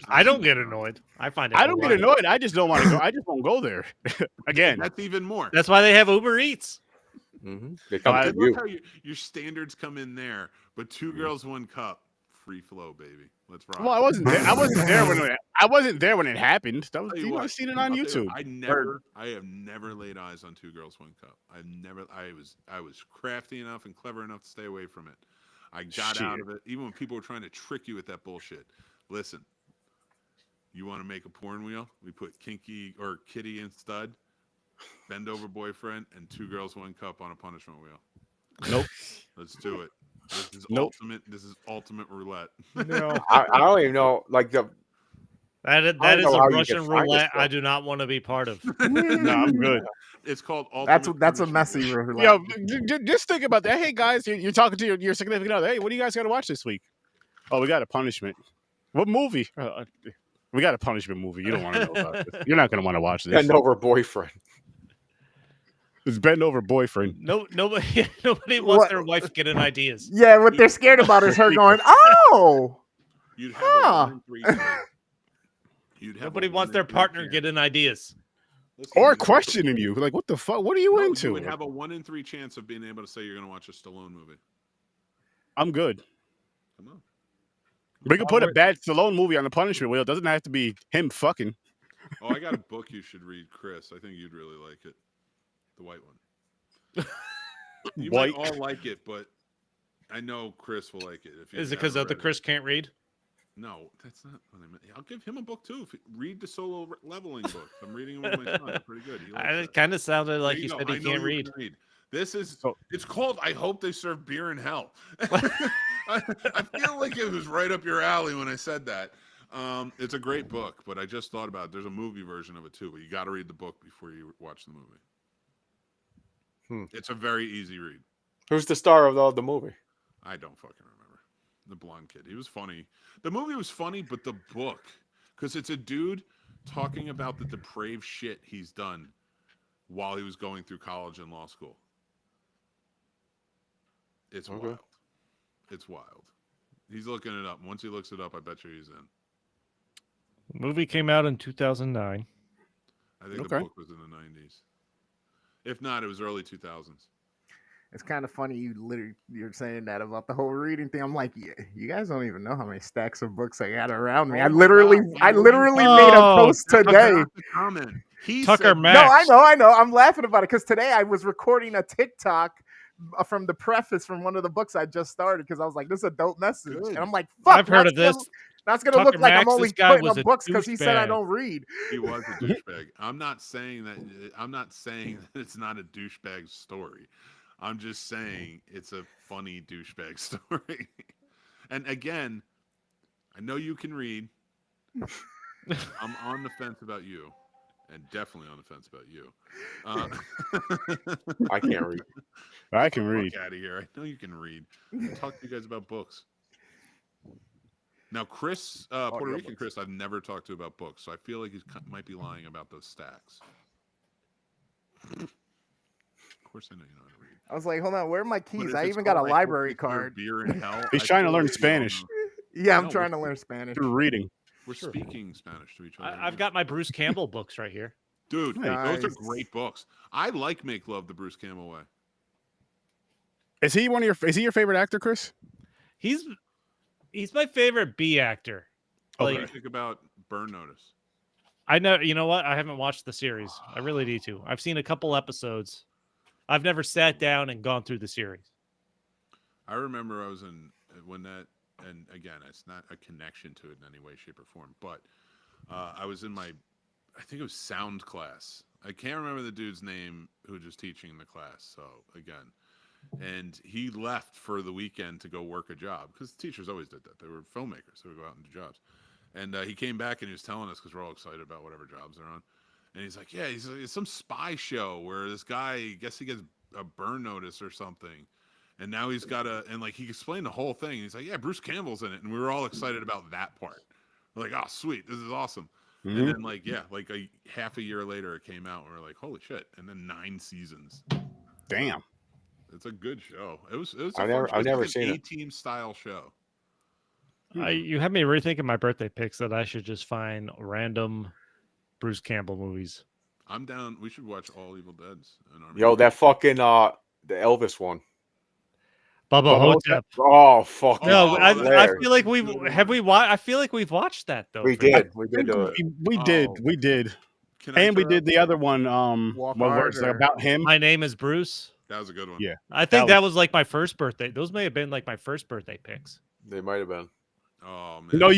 I don't get annoyed. I find it. I don't get annoyed. I just don't want to go. I just won't go there. Again, that's even more. That's why they have Uber Eats. Mm-hmm. They come to you. How your standards come in there, but 2 Girls, 1 Cup, free flow, baby. Let's rock. Well, I wasn't there when it happened. That was I've seen it on YouTube. I have never laid eyes on 2 Girls, 1 Cup. I was crafty enough and clever enough to stay away from it. I got out of it, even when people were trying to trick you with that bullshit. Listen, you want to make a porn wheel? We put Kinky or Kitty and Stud, Bend Over Boyfriend, and 2 Girls, 1 Cup on a punishment wheel. Nope. Let's do it. This is ultimate. This is ultimate roulette. No, I don't even know. Like that is a Russian roulette. I do not want to be part of. No, I'm good. It's called ultimate. That's a messy roulette. Yo, just think about that. Hey guys, you're talking to your significant other. Hey, what do you guys got to watch this week? Oh, we got a punishment. What movie? We got a punishment movie. You don't want to know about this. You're not going to want to watch this. Bend Over Boyfriend. It's Bend Over Boyfriend. Nobody wants their wife getting ideas. Yeah, what they're scared about is her going, oh. You'd have a 1 in 3 chance. Nobody wants their partner getting ideas. Listen, or questioning you. Like, what the fuck? What are you into? You would have a 1 in 3 chance of being able to say you're going to watch a Stallone movie. I'm good. Come on. We could put a bad Stallone movie on the punishment wheel. It doesn't have to be him fucking. Oh, I got a book you should read, Chris. I think you'd really like it. the white one. You White. might all like it, but I know Chris will like it. Is it because the Chris can't read? No, that's not what I meant. I'll give him a book too. Read the solo leveling books. I'm reading them with my son. They're pretty good. It kind of sounded like you go. said he can't read. This is. It's called "I Hope They Serve Beer in Hell." I feel like it was right up your alley when I said that. It's a great book, but I just thought about it. There's a movie version of it too, but you got to read the book before you watch the movie. It's a very easy read. Who's the star of the movie? I don't fucking remember. The blonde kid. He was funny. The movie was funny, but the book, because it's a dude talking about the depraved shit he's done while he was going through college and law school. It's wild. It's wild. He's looking it up. Once he looks it up, I bet you he's in. The movie came out in 2009. I think the book was in the 90s. If not, it was early 2000s. It's kind of funny you're saying that about the whole reading thing. I'm like, you guys don't even know how many stacks of books I got around me. I literally made a post today. Tucker Max. No, I know. I'm laughing about it because today I was recording a TikTok from the preface from one of the books I just started because I was like, this is a dope message. And I'm like, fuck, I've heard of this. That's going to look like I'm only putting up books because he said I don't read. He was a douchebag. I'm not saying that it's not a douchebag story. I'm just saying it's a funny douchebag story. And again, I know you can read. I'm on the fence about you. And definitely on the fence about you. I can't read. I can read. Get out of here. I know you can read. I'll talk to you guys about books. Now, Chris, Puerto Rican Chris, I've never talked to about books, so I feel like he might be lying about those stacks. Of course, I know you know how to read. I was like, hold on, where are my keys? I even got a library card. Beer in hell. He's trying to learn Spanish. Yeah, I'm trying to learn Spanish. Through reading. We're speaking Spanish to each other. I've got my Bruce Campbell books right here. Dude, those are great books. I like Make Love the Bruce Campbell Way. Is he your favorite actor, Chris? He's my favorite B actor. What do you think about Burn Notice? I know. You know what? I haven't watched the series. I really need to. I've seen a couple episodes. I've never sat down and gone through the series. I remember I was in when that, and again, it's not a connection to it in any way, shape, or form, but I was in I think it was sound class. I can't remember the dude's name who was teaching the class. So again, and he left for the weekend to go work a job because teachers always did that. They were filmmakers. They would go out and do jobs. And he came back and he was telling us, because we're all excited about whatever jobs they're on. And he's like, yeah, it's some spy show where this guy, I guess he gets a burn notice or something. And now he's got and like he explained the whole thing. And he's like, yeah, Bruce Campbell's in it. And we were all excited about that part. We're like, oh, sweet. This is awesome. Mm-hmm. And then like a half a year later it came out and we're like, holy shit. And then 9 seasons. Damn. It's a good show. It was I've never seen an A-team style show. You have me rethinking my birthday picks that I should just find random Bruce Campbell movies. I'm down. We should watch all Evil Deads. Yo, that fucking the Elvis one. Bubba Hotep. Oh fuck! No, I feel like I feel like we've watched that though. We did do it. We did. And we did the other one. It's like about him. My Name is Bruce. That was a good one. Yeah, I think that was like my first birthday. Those may have been like my first birthday picks. They might have been. Oh man. No,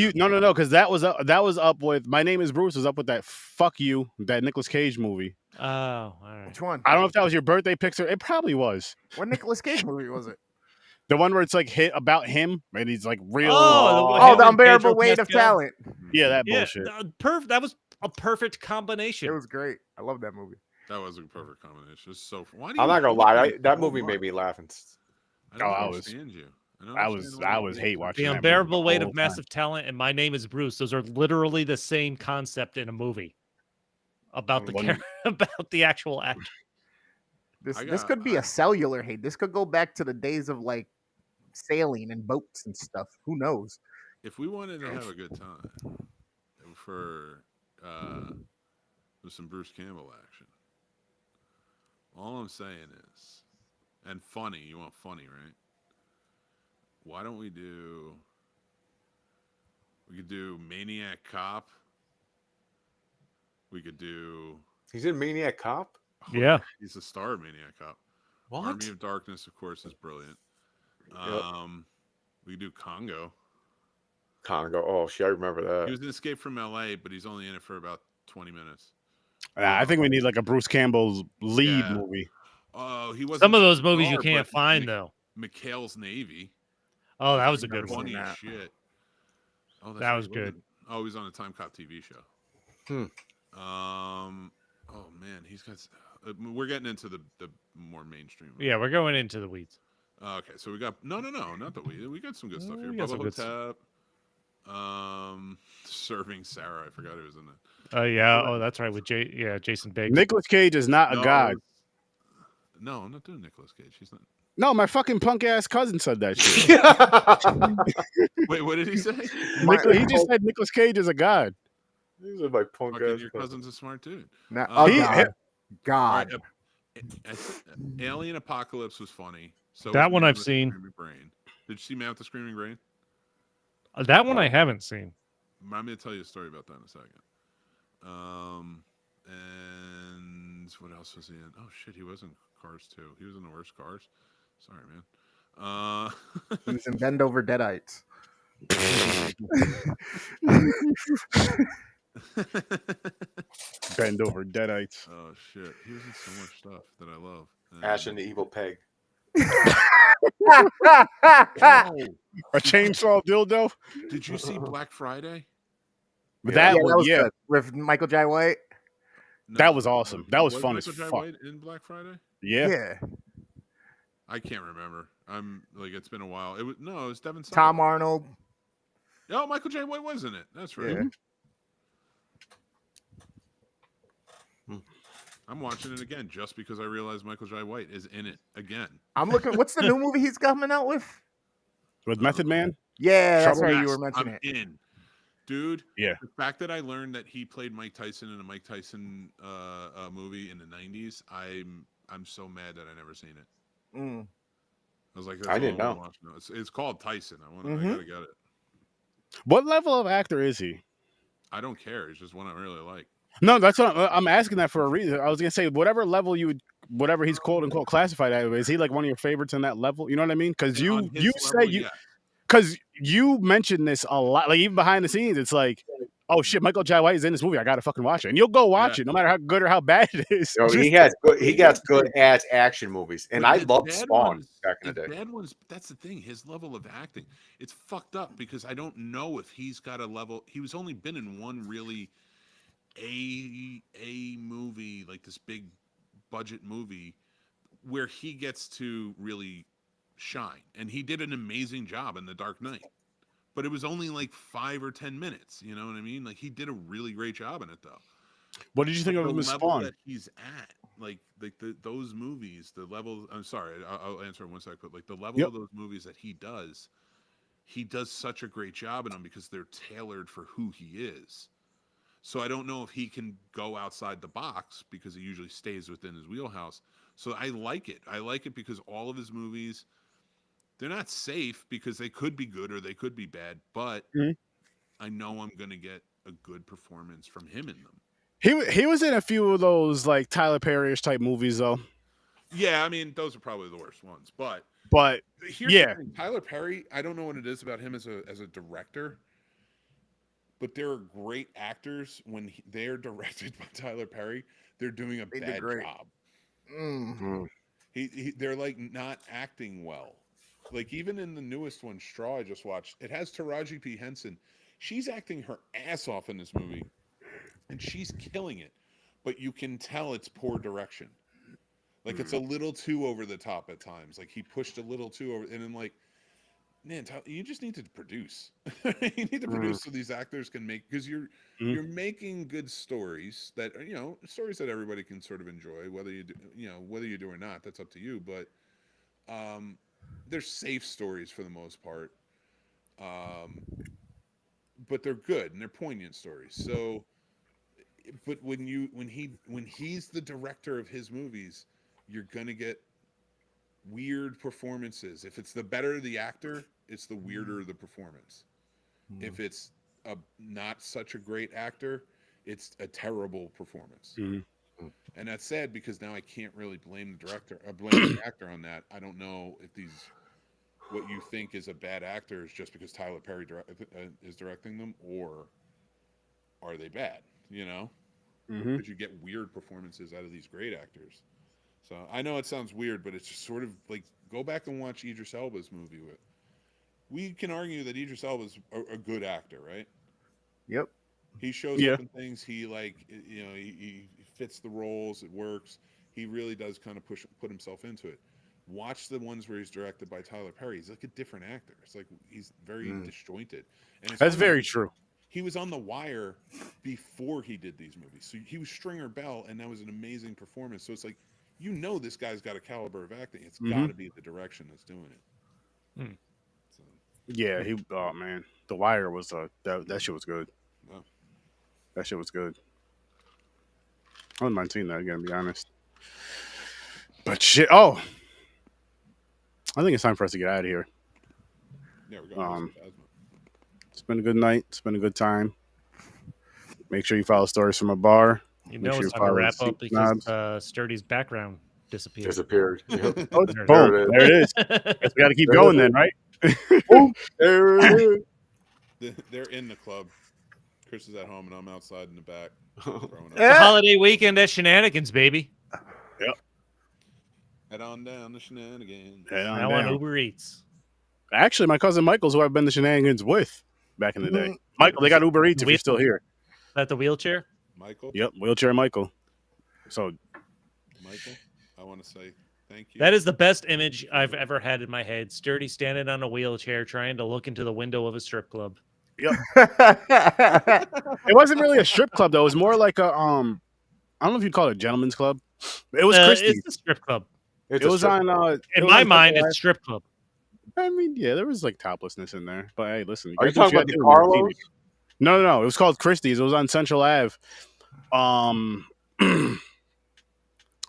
because that was up with My Name is Bruce. Was up with that Fuck You, that Nicolas Cage movie. Oh, all right. Which one? I don't know if that was your birthday picks or it probably was. What Nicolas Cage movie was it? The one where it's like about him and he's like real. The Unbearable Weight of Talent. Yeah, that bullshit. That was a perfect combination. It was great. I love that movie. That was a perfect combination. It's so. I'm not gonna lie. That movie made me laugh. I don't understand you. I was hate watching The Unbearable Weight of Massive Talent and My Name is Bruce. Those are literally the same concept in a movie about the actual actor. This could be a cellular hate. This could go back to the days of like sailing and boats and stuff. Who knows? If we wanted to have a good time for with some Bruce Campbell action, all I'm saying is, and funny. You want funny, right? Why don't we could do Maniac Cop. We could do. He's in Maniac Cop? Yeah. He's a star, Maniac Cop. What? Army of Darkness, of course, is brilliant. We do Congo. Oh, shit, I remember that. He was in Escape from L.A., but he's only in it for about 20 minutes. I think we need like a Bruce Campbell's lead movie. Oh, he wasn't. Some of those movies you can't find though. McHale's Navy. Oh, that was a good one. Funny as shit. Oh, that was good. Oh, he's on a Time Cop TV show. Oh man, he's got. We're getting into the more mainstream. Yeah, we're going into the weeds. Okay, so we got no, not the weeds. We got some good stuff here. We got some Bubba Hotep. Serving Sarah. I forgot who was in that. Oh yeah. Oh, that's right. With Jason Biggs. Nicolas Cage is not a god. No, I'm not doing Nicolas Cage. He's not. No, my fucking punk ass cousin said that shit. Wait, what did he say? He just said Nicolas Cage is a god. These are my punk ass. Your cousin's a smart dude. God. Alien Apocalypse was funny. So that one I've seen. Brain. Did you see Man with the Screaming Brain? That one I haven't seen. I'm going to tell you a story about that in a second. And what else was he in? Oh shit, he was in Cars 2. He was in the worst Cars. Sorry, man. He was in Bend Over Deadites. Bend Over Deadites. Oh shit, he was in so much stuff that I love. Ash and the Evil Pig. A chainsaw dildo. Did you see Black Friday? That was good. With Michael J. White. No, that was awesome. That was fun as Michael J. fuck. White in Black Friday? Yeah. I can't remember. I'm like, it's been a while. It was Devin. Tom Arnold. Oh, Michael J. White was in it. That's right. Yeah. I'm watching it again just because I realized Michael J. White is in it again. I'm looking. What's the new movie he's coming out with? With Method Man? Yeah, that's right. You were mentioning it. In. Dude, yeah. The fact that I learned that he played Mike Tyson in a Mike Tyson movie in the 90s, I'm so mad that I never seen it. I was like, I didn't know. It's called Tyson. I gotta get it. What level of actor is he? I don't care. He's just one I really like. No, that's what I'm asking that for a reason. I was gonna say whatever level whatever he's quote unquote classified at, is he like one of your favorites in that level? You know what I mean? Because you said because you mentioned this a lot, like even behind the scenes, it's like, oh shit, Michael J. White is in this movie. I gotta fucking watch it, and you'll go watch it, no matter how good or how bad it is. No, he got good ass action movies, and I loved Spawn back in the day. Bad ones. That's the thing. His level of acting, it's fucked up because I don't know if he's got a level. He was only been in one really a movie, like this big budget movie, where he gets to really shine, and he did an amazing job in The Dark Knight. But it was only like 5 or 10 minutes. You know what I mean? Like he did a really great job in it, though. What did you think of him as Spawn? That he's at, like those movies, the level. I'm sorry, I'll answer in 1 second. But like the level of those movies that he does such a great job in them because they're tailored for who he is. So I don't know if he can go outside the box because he usually stays within his wheelhouse. So I like it. I like it because all of his movies, they're not safe because they could be good or they could be bad, but I know I'm going to get a good performance from him in them. He was in a few of those like Tyler Perry-ish type movies though. Yeah, I mean those are probably the worst ones, but here's the thing. Tyler Perry, I don't know what it is about him as a director, but there are great actors when they're directed by Tyler Perry. They're doing a bad job. They're like not acting well. Like even in the newest one, Straw, I just watched, it has Taraji P. Henson. She's acting her ass off in this movie, and she's killing it. But you can tell it's poor direction. Like it's a little too over the top at times. Like he pushed a little too over, and then like, man, you just need to produce. You need to produce so these actors can make, because you're making good stories that stories that everybody can sort of enjoy, whether you do or not. That's up to you. But they're safe stories for the most part. But they're good and they're poignant stories. So, but when he's the director of his movies, you're gonna get weird performances. If it's the better the actor, it's the weirder the performance. If it's not such a great actor, it's a terrible performance. And that's sad because now I can't really blame the director, blame the actor on that. I don't know if what you think is a bad actor is just because Tyler Perry is directing them, or are they bad? Because you get weird performances out of these great actors. So I know it sounds weird, but it's just sort of like, go back and watch Idris Elba's movie. We can argue that Idris Elba's a good actor, right? Yep. He shows up in things. He he fits the roles. It works. He really does kind of put himself into it. Watch the ones where he's directed by Tyler Perry. He's like a different actor. It's like he's very disjointed. And that's very true. He was on The Wire before he did these movies. So he was Stringer Bell, and that was an amazing performance. So it's like, this guy's got a caliber of acting. It's got to be the direction that's doing it. So. Yeah, oh man, The Wire was that shit was good. Oh. That shit was good. I wouldn't mind seeing that again, to be honest. But shit, I think it's time for us to get out of here. Yeah, we're going. It's been a good night. It's been a good time. Make sure you follow Stories from a Bar. It's time to wrap up because Sturdy's background disappeared. Yep. Boom. There it is. Guess we got to keep going then, right? Boom. There it is. They're in the club. Chris is at home, and I'm outside in the back. It's a holiday weekend at Shenanigans, baby. Yep. Head on down the Shenanigans. Now on Uber Eats. Actually, my cousin Michael's who I've been to Shenanigans with back in the day. Michael, they got Uber Eats if you're still here. That the wheelchair? Michael? Yep, wheelchair Michael. So, Michael, I want to say thank you. That is the best image I've ever had in my head. Sturdy standing on a wheelchair trying to look into the window of a strip club. Yep. It wasn't really a strip club though. It was more like a I don't know if you'd call it a gentleman's club. It was Christie's. It's a strip club. It was on. In my mind, it's strip club. I mean, yeah, there was like toplessness in there. But hey, listen. Are you talking about the Carlos? No. It was called Christie's. It was on Central Ave. I'm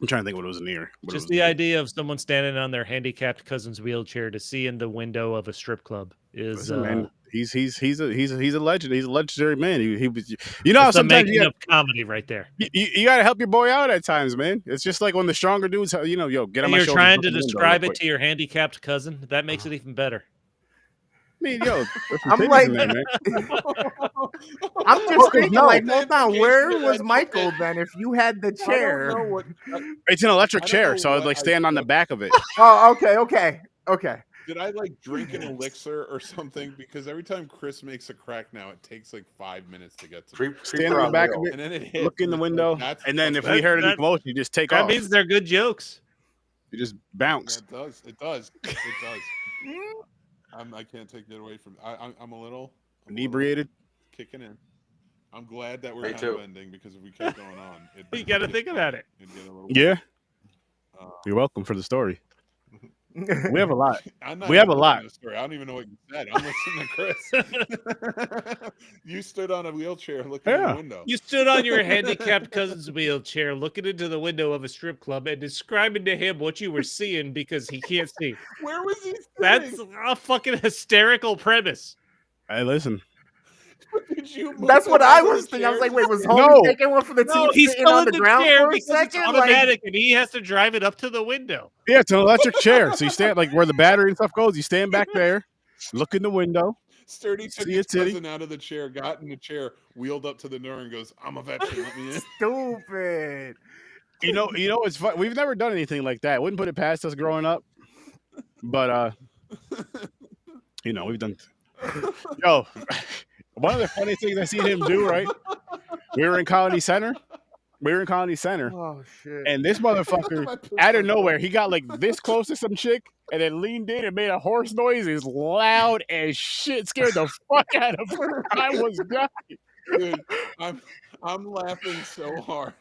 trying to think what it was near. Just the idea of someone standing on their handicapped cousin's wheelchair to see in the window of a strip club is. Listen, man, he's a legend. He's a legendary man. He was. How sometimes you comedy right there. You got to help your boy out at times, man. It's just like when the stronger dudes, get on my shoulder. You're trying to describe it to your handicapped cousin. That makes it even better. I mean, I'm like, there, I'm just thinking, hold on, where was Michael then? If you had the chair, it's an electric chair, so I'd like stand on the back of it. Oh, okay. Did I drink an elixir or something? Because every time Chris makes a crack now, it takes 5 minutes to get to stand on the back of it, and then it hits, look in the window, and then if we heard any commotion, you just take off. That means they're good jokes. You just bounce. It does. I can't take that away from. I'm a little inebriated, kicking in. I'm glad that we're kind of ending because if we kept going on, you got to think about it. Yeah. You're welcome for the story. We have a lot. We have a lot. Story. I don't even know what you said. I'm listening to Chris. You stood on a wheelchair looking in the window. You stood on your handicapped cousin's wheelchair looking into the window of a strip club and describing to him what you were seeing because he can't see. Where was he sitting? That's a fucking hysterical premise. Hey, listen. That's what I was thinking. I was like, wait, was Homie taking one for the team he's sitting on the ground for a second? It's automatic, and he has to drive it up to the window. Yeah, it's an electric chair. So you stand where the battery and stuff goes. You stand back there, look in the window. Sturdy took his cousin out of the chair, got in the chair, wheeled up to the door, and goes, "I'm a veteran. Let me in." Stupid. It's fun. We've never done anything like that. Wouldn't put it past us growing up, but we've done. One of the funny things I seen him do, right? We were in Colony Center. Oh, shit. And this motherfucker, out of nowhere, he got this close to some chick and then leaned in and made a horse noise as loud as shit. Scared the fuck out of her. I was dying. Dude, I'm laughing so hard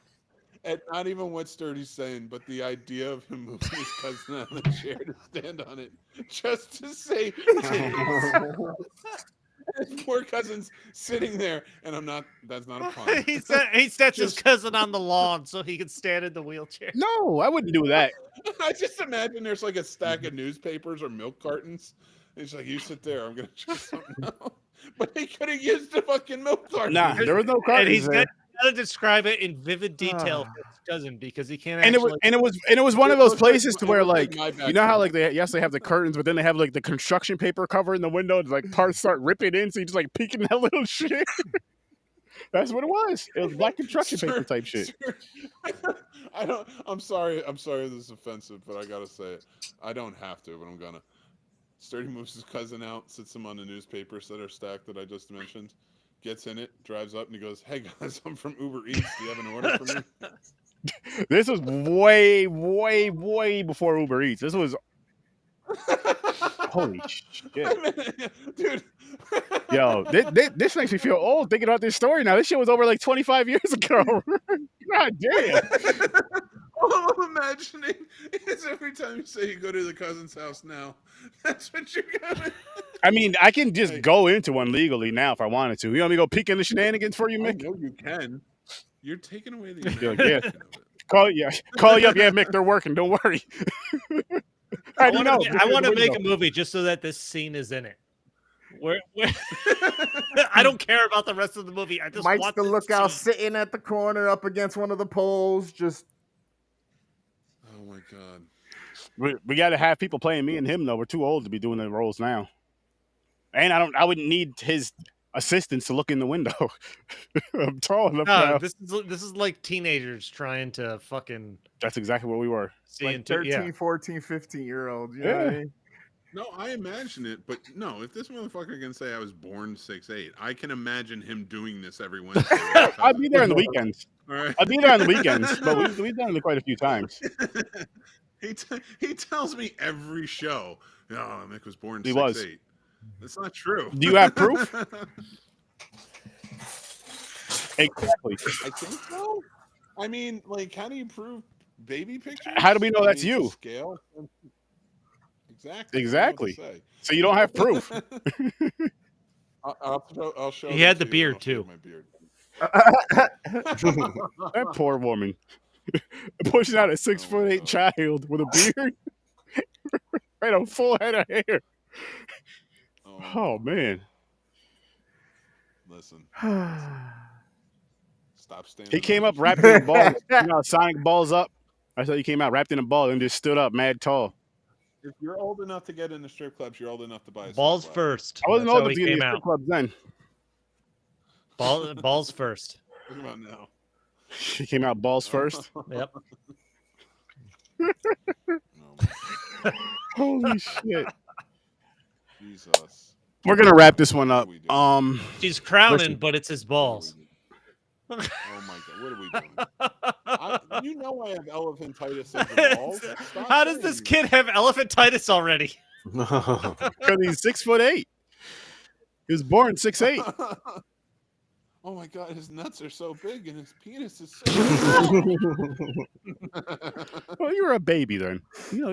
at not even what Sturdy's saying, but the idea of him moving his cousin out of the chair to stand on it just to say his poor cousin's sitting there, and that's not a pun. He sets his cousin on the lawn so he can stand in the wheelchair. No, I wouldn't do that. I just imagine there's a stack of newspapers or milk cartons. He's like, you sit there, I'm going to choose something else. But he could have used the fucking milk carton. Nah, there was no cartons there. gotta describe it in vivid detail for his cousin because he can't. And it was one of those places to where like you know how like they have the curtains, but then they have like the construction paper covering the window, and like parts start ripping in, so you just like peeking that little shit. That's what it was. It was black construction paper type shit. I'm sorry this is offensive, but I gotta say it. I don't have to, but I'm gonna. Sturdy moves his cousin out, sits him on the newspapers that are stacked that I just mentioned, gets in it, drives up, and he goes, "Hey guys, I'm from Uber Eats. Do you have an order for me?" This was way, way, way before Uber Eats. This was holy shit, dude. Yo, this makes me feel old thinking about this story now. This shit was over like 25 years ago. God damn. All I'm imagining is every time you say you go to the cousin's house now, that's what you're gonna. I mean, I can just go into one legally now if I wanted to. You want me to go peek in the shenanigans for you, Mick? I know you can. You're taking away the yeah. Call you up. Yeah, Mick, they're working. Don't worry. I want to make a movie just so that this scene is in it. Where I don't care about the rest of the movie. I just Mike's want the lookout sitting at the corner up against one of the poles. Just oh my god, we got to have people playing me and him though. We're too old to be doing the roles now, and I wouldn't need his assistance to look in the window. I'm tall enough now. This is like teenagers trying to fucking. That's exactly what we were. Like 13, 14, 15-year-olds. You know what I mean? No, I imagine it, but no, if this motherfucker can say I was born 6'8", I can imagine him doing this every Wednesday. I'd be there on the weekends. All right. I'd be there on the weekends, but we've done it quite a few times. He tells me every show, oh, Mick was born 6'8". He was. That's not true. Do you have proof? Exactly. I think so. I mean, like, how do you prove baby pictures? How do we know that's you? Scale. Exactly. So you don't have proof. I'll show. He had the beard too. My beard. That poor woman pushing out a 6'8" child with a beard and a full head of hair. Oh man. Listen. Stop standing. He came up wrapped in a ball. You know, Sonic balls up. That's how he came out wrapped in a ball and just stood up mad tall. If you're old enough to get into strip clubs, you're old enough to buy a balls first. I wasn't old enough to get into strip clubs then. Balls first. What about now? He came out balls first. Yep. Holy shit. Jesus. We're gonna wrap this one up. He's crowning, but it's his balls. Oh my god, what are we doing? You know I have elephantitis in the balls. How does this kid have elephantitis already? Because he's 6'8". He was born 6'8". Oh my god, his nuts are so big and his penis is so Well, you were a baby then. You know,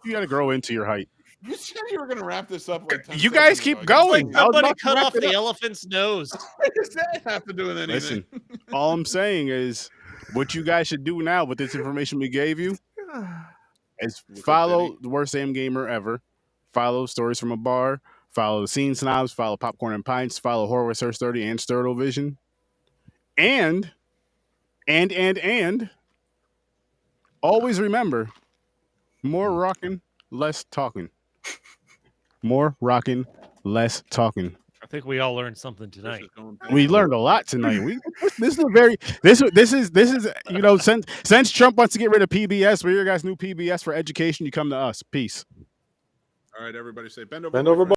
you got to grow into your height. You said you were going to wrap this up like 10 You guys keep ago. going. Like somebody cut off the elephant's nose. What does that have to do with anything? Listen, all I'm saying is what you guys should do now with this information we gave you is follow the Worst Damn Gamer Ever, follow Stories from a Bar, follow the Scene Snobs, follow Popcorn and Pints, follow Horror with Sir Sturdy and Sturd-O-Vision. And always remember, more rocking, less talking. More rocking, less talking. I think we all learned something tonight. We learned a lot tonight. This is you know, since Trump wants to get rid of PBS, we're your guys' new PBS for education. You come to us. Peace. All right, everybody say bend over.